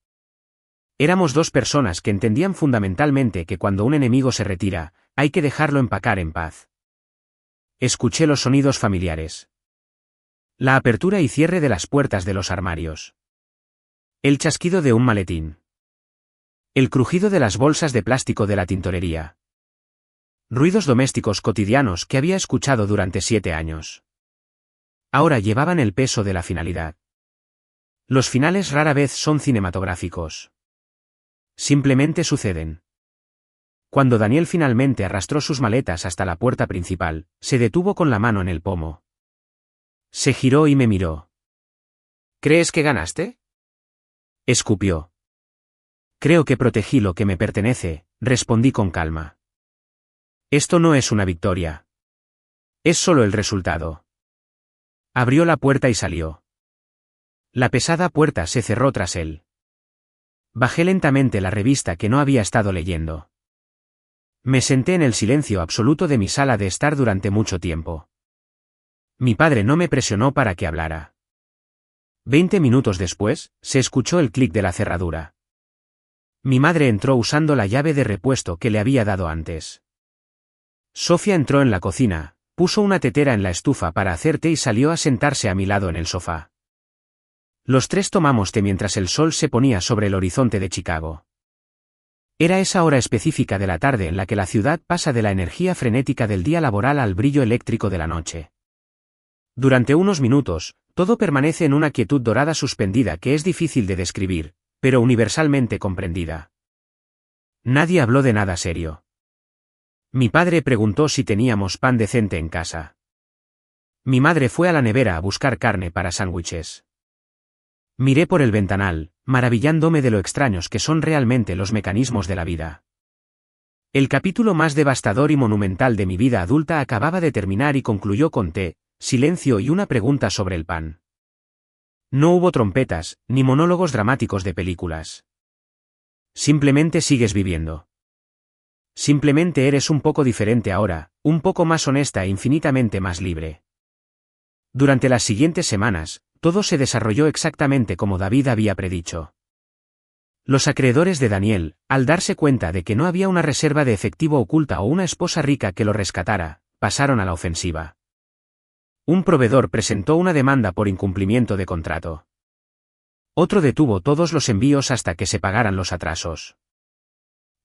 A: Éramos 2 personas que entendían fundamentalmente que cuando un enemigo se retira, hay que dejarlo empacar en paz. Escuché los sonidos familiares. La apertura y cierre de las puertas de los armarios. El chasquido de un maletín. El crujido de las bolsas de plástico de la tintorería. Ruidos domésticos cotidianos que había escuchado durante 7 años. Ahora llevaban el peso de la finalidad. Los finales rara vez son cinematográficos. Simplemente suceden. Cuando Daniel finalmente arrastró sus maletas hasta la puerta principal, se detuvo con la mano en el pomo. Se giró y me miró.
B: ¿Crees que ganaste?
A: Escupió. Creo que protegí lo que me pertenece, respondí con calma. Esto no es una victoria. Es solo el resultado. Abrió la puerta y salió. La pesada puerta se cerró tras él. Bajé lentamente la revista que no había estado leyendo. Me senté en el silencio absoluto de mi sala de estar durante mucho tiempo. Mi padre no me presionó para que hablara. 20 minutos después, se escuchó el clic de la cerradura. Mi madre entró usando la llave de repuesto que le había dado antes. Sofía entró en la cocina, puso una tetera en la estufa para hacer té y salió a sentarse a mi lado en el sofá. Los 3 tomamos té mientras el sol se ponía sobre el horizonte de Chicago. Era esa hora específica de la tarde en la que la ciudad pasa de la energía frenética del día laboral al brillo eléctrico de la noche. Durante unos minutos, todo permanece en una quietud dorada suspendida que es difícil de describir, pero universalmente comprendida. Nadie habló de nada serio. Mi padre preguntó si teníamos pan decente en casa. Mi madre fue a la nevera a buscar carne para sándwiches. Miré por el ventanal, maravillándome de lo extraños que son realmente los mecanismos de la vida. El capítulo más devastador y monumental de mi vida adulta acababa de terminar y concluyó con té, silencio y una pregunta sobre el pan. No hubo trompetas, ni monólogos dramáticos de películas. Simplemente sigues viviendo. Simplemente eres un poco diferente ahora, un poco más honesta e infinitamente más libre. Durante las siguientes semanas, todo se desarrolló exactamente como David había predicho. Los acreedores de Daniel, al darse cuenta de que no había una reserva de efectivo oculta o una esposa rica que lo rescatara, pasaron a la ofensiva. Un proveedor presentó una demanda por incumplimiento de contrato. Otro detuvo todos los envíos hasta que se pagaran los atrasos.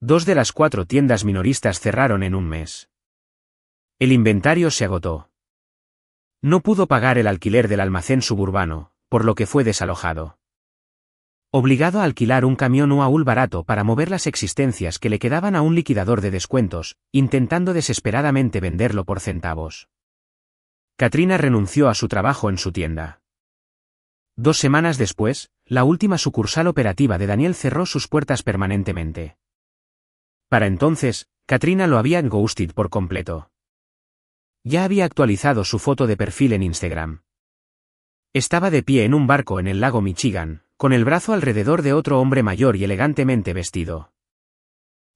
A: 2 de las 4 tiendas minoristas cerraron en un mes. El inventario se agotó. No pudo pagar el alquiler del almacén suburbano, por lo que fue desalojado. Obligado a alquilar un camión UAU barato para mover las existencias que le quedaban a un liquidador de descuentos, intentando desesperadamente venderlo por centavos. Katrina renunció a su trabajo en su tienda. 2 semanas después, la última sucursal operativa de Daniel cerró sus puertas permanentemente. Para entonces, Katrina lo había ghosted por completo. Ya había actualizado su foto de perfil en Instagram. Estaba de pie en un barco en el lago Michigan, con el brazo alrededor de otro hombre mayor y elegantemente vestido.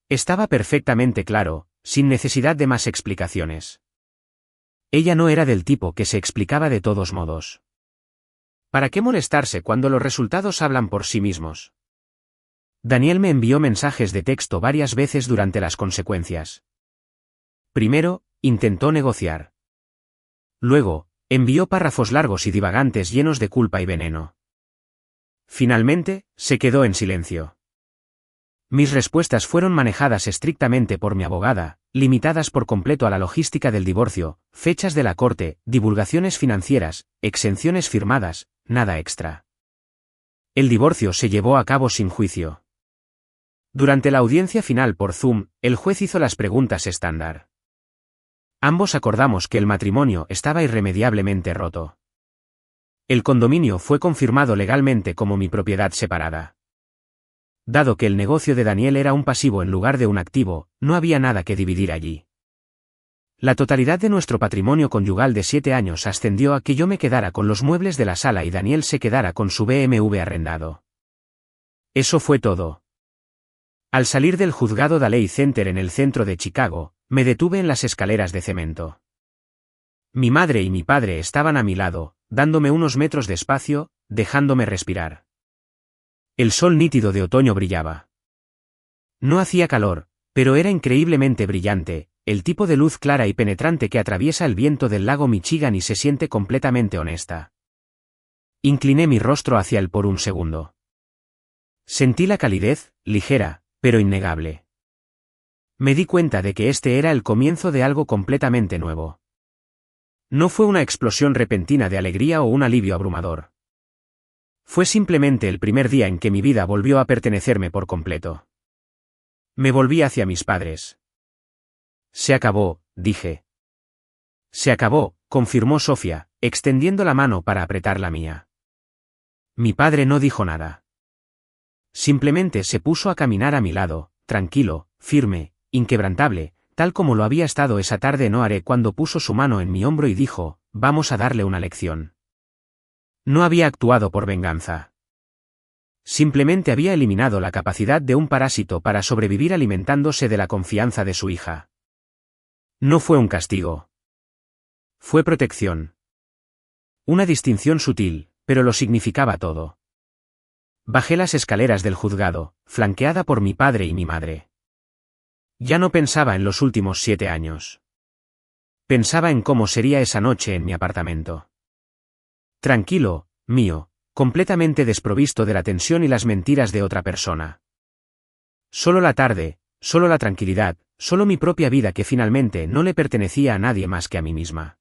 A: Estaba perfectamente claro, sin necesidad de más explicaciones. Ella no era del tipo que se explicaba de todos modos. ¿Para qué molestarse cuando los resultados hablan por sí mismos? Daniel me envió mensajes de texto varias veces durante las consecuencias. Primero, intentó negociar. Luego, envió párrafos largos y divagantes llenos de culpa y veneno. Finalmente, se quedó en silencio. Mis respuestas fueron manejadas estrictamente por mi abogada, limitadas por completo a la logística del divorcio, fechas de la corte, divulgaciones financieras, exenciones firmadas, nada extra. El divorcio se llevó a cabo sin juicio. Durante la audiencia final por Zoom, el juez hizo las preguntas estándar. Ambos acordamos que el matrimonio estaba irremediablemente roto. El condominio fue confirmado legalmente como mi propiedad separada. Dado que el negocio de Daniel era un pasivo en lugar de un activo, no había nada que dividir allí. La totalidad de nuestro patrimonio conyugal de 7 años ascendió a que yo me quedara con los muebles de la sala y Daniel se quedara con su BMW arrendado. Eso fue todo. Al salir del juzgado Daley Center en el centro de Chicago, me detuve en las escaleras de cemento. Mi madre y mi padre estaban a mi lado, dándome unos metros de espacio, dejándome respirar. El sol nítido de otoño brillaba. No hacía calor, pero era increíblemente brillante, el tipo de luz clara y penetrante que atraviesa el viento del lago Michigan y se siente completamente honesta. Incliné mi rostro hacia él por un segundo. Sentí la calidez, ligera, pero innegable. Me di cuenta de que este era el comienzo de algo completamente nuevo. No fue una explosión repentina de alegría o un alivio abrumador. Fue simplemente el primer día en que mi vida volvió a pertenecerme por completo. Me volví hacia mis padres. Se acabó, dije. Se acabó, confirmó Sofía, extendiendo la mano para apretar la mía. Mi padre no dijo nada. Simplemente se puso a caminar a mi lado, tranquilo, firme, inquebrantable, tal como lo había estado esa tarde no haré cuando puso su mano en mi hombro y dijo, vamos a darle una lección. No había actuado por venganza. Simplemente había eliminado la capacidad de un parásito para sobrevivir alimentándose de la confianza de su hija. No fue un castigo. Fue protección. Una distinción sutil, pero lo significaba todo. Bajé las escaleras del juzgado, flanqueada por mi padre y mi madre. Ya no pensaba en los últimos 7 años. Pensaba en cómo sería esa noche en mi apartamento. Tranquilo, mío, completamente desprovisto de la tensión y las mentiras de otra persona. Solo la tarde, solo la tranquilidad, solo mi propia vida que finalmente no le pertenecía a nadie más que a mí misma.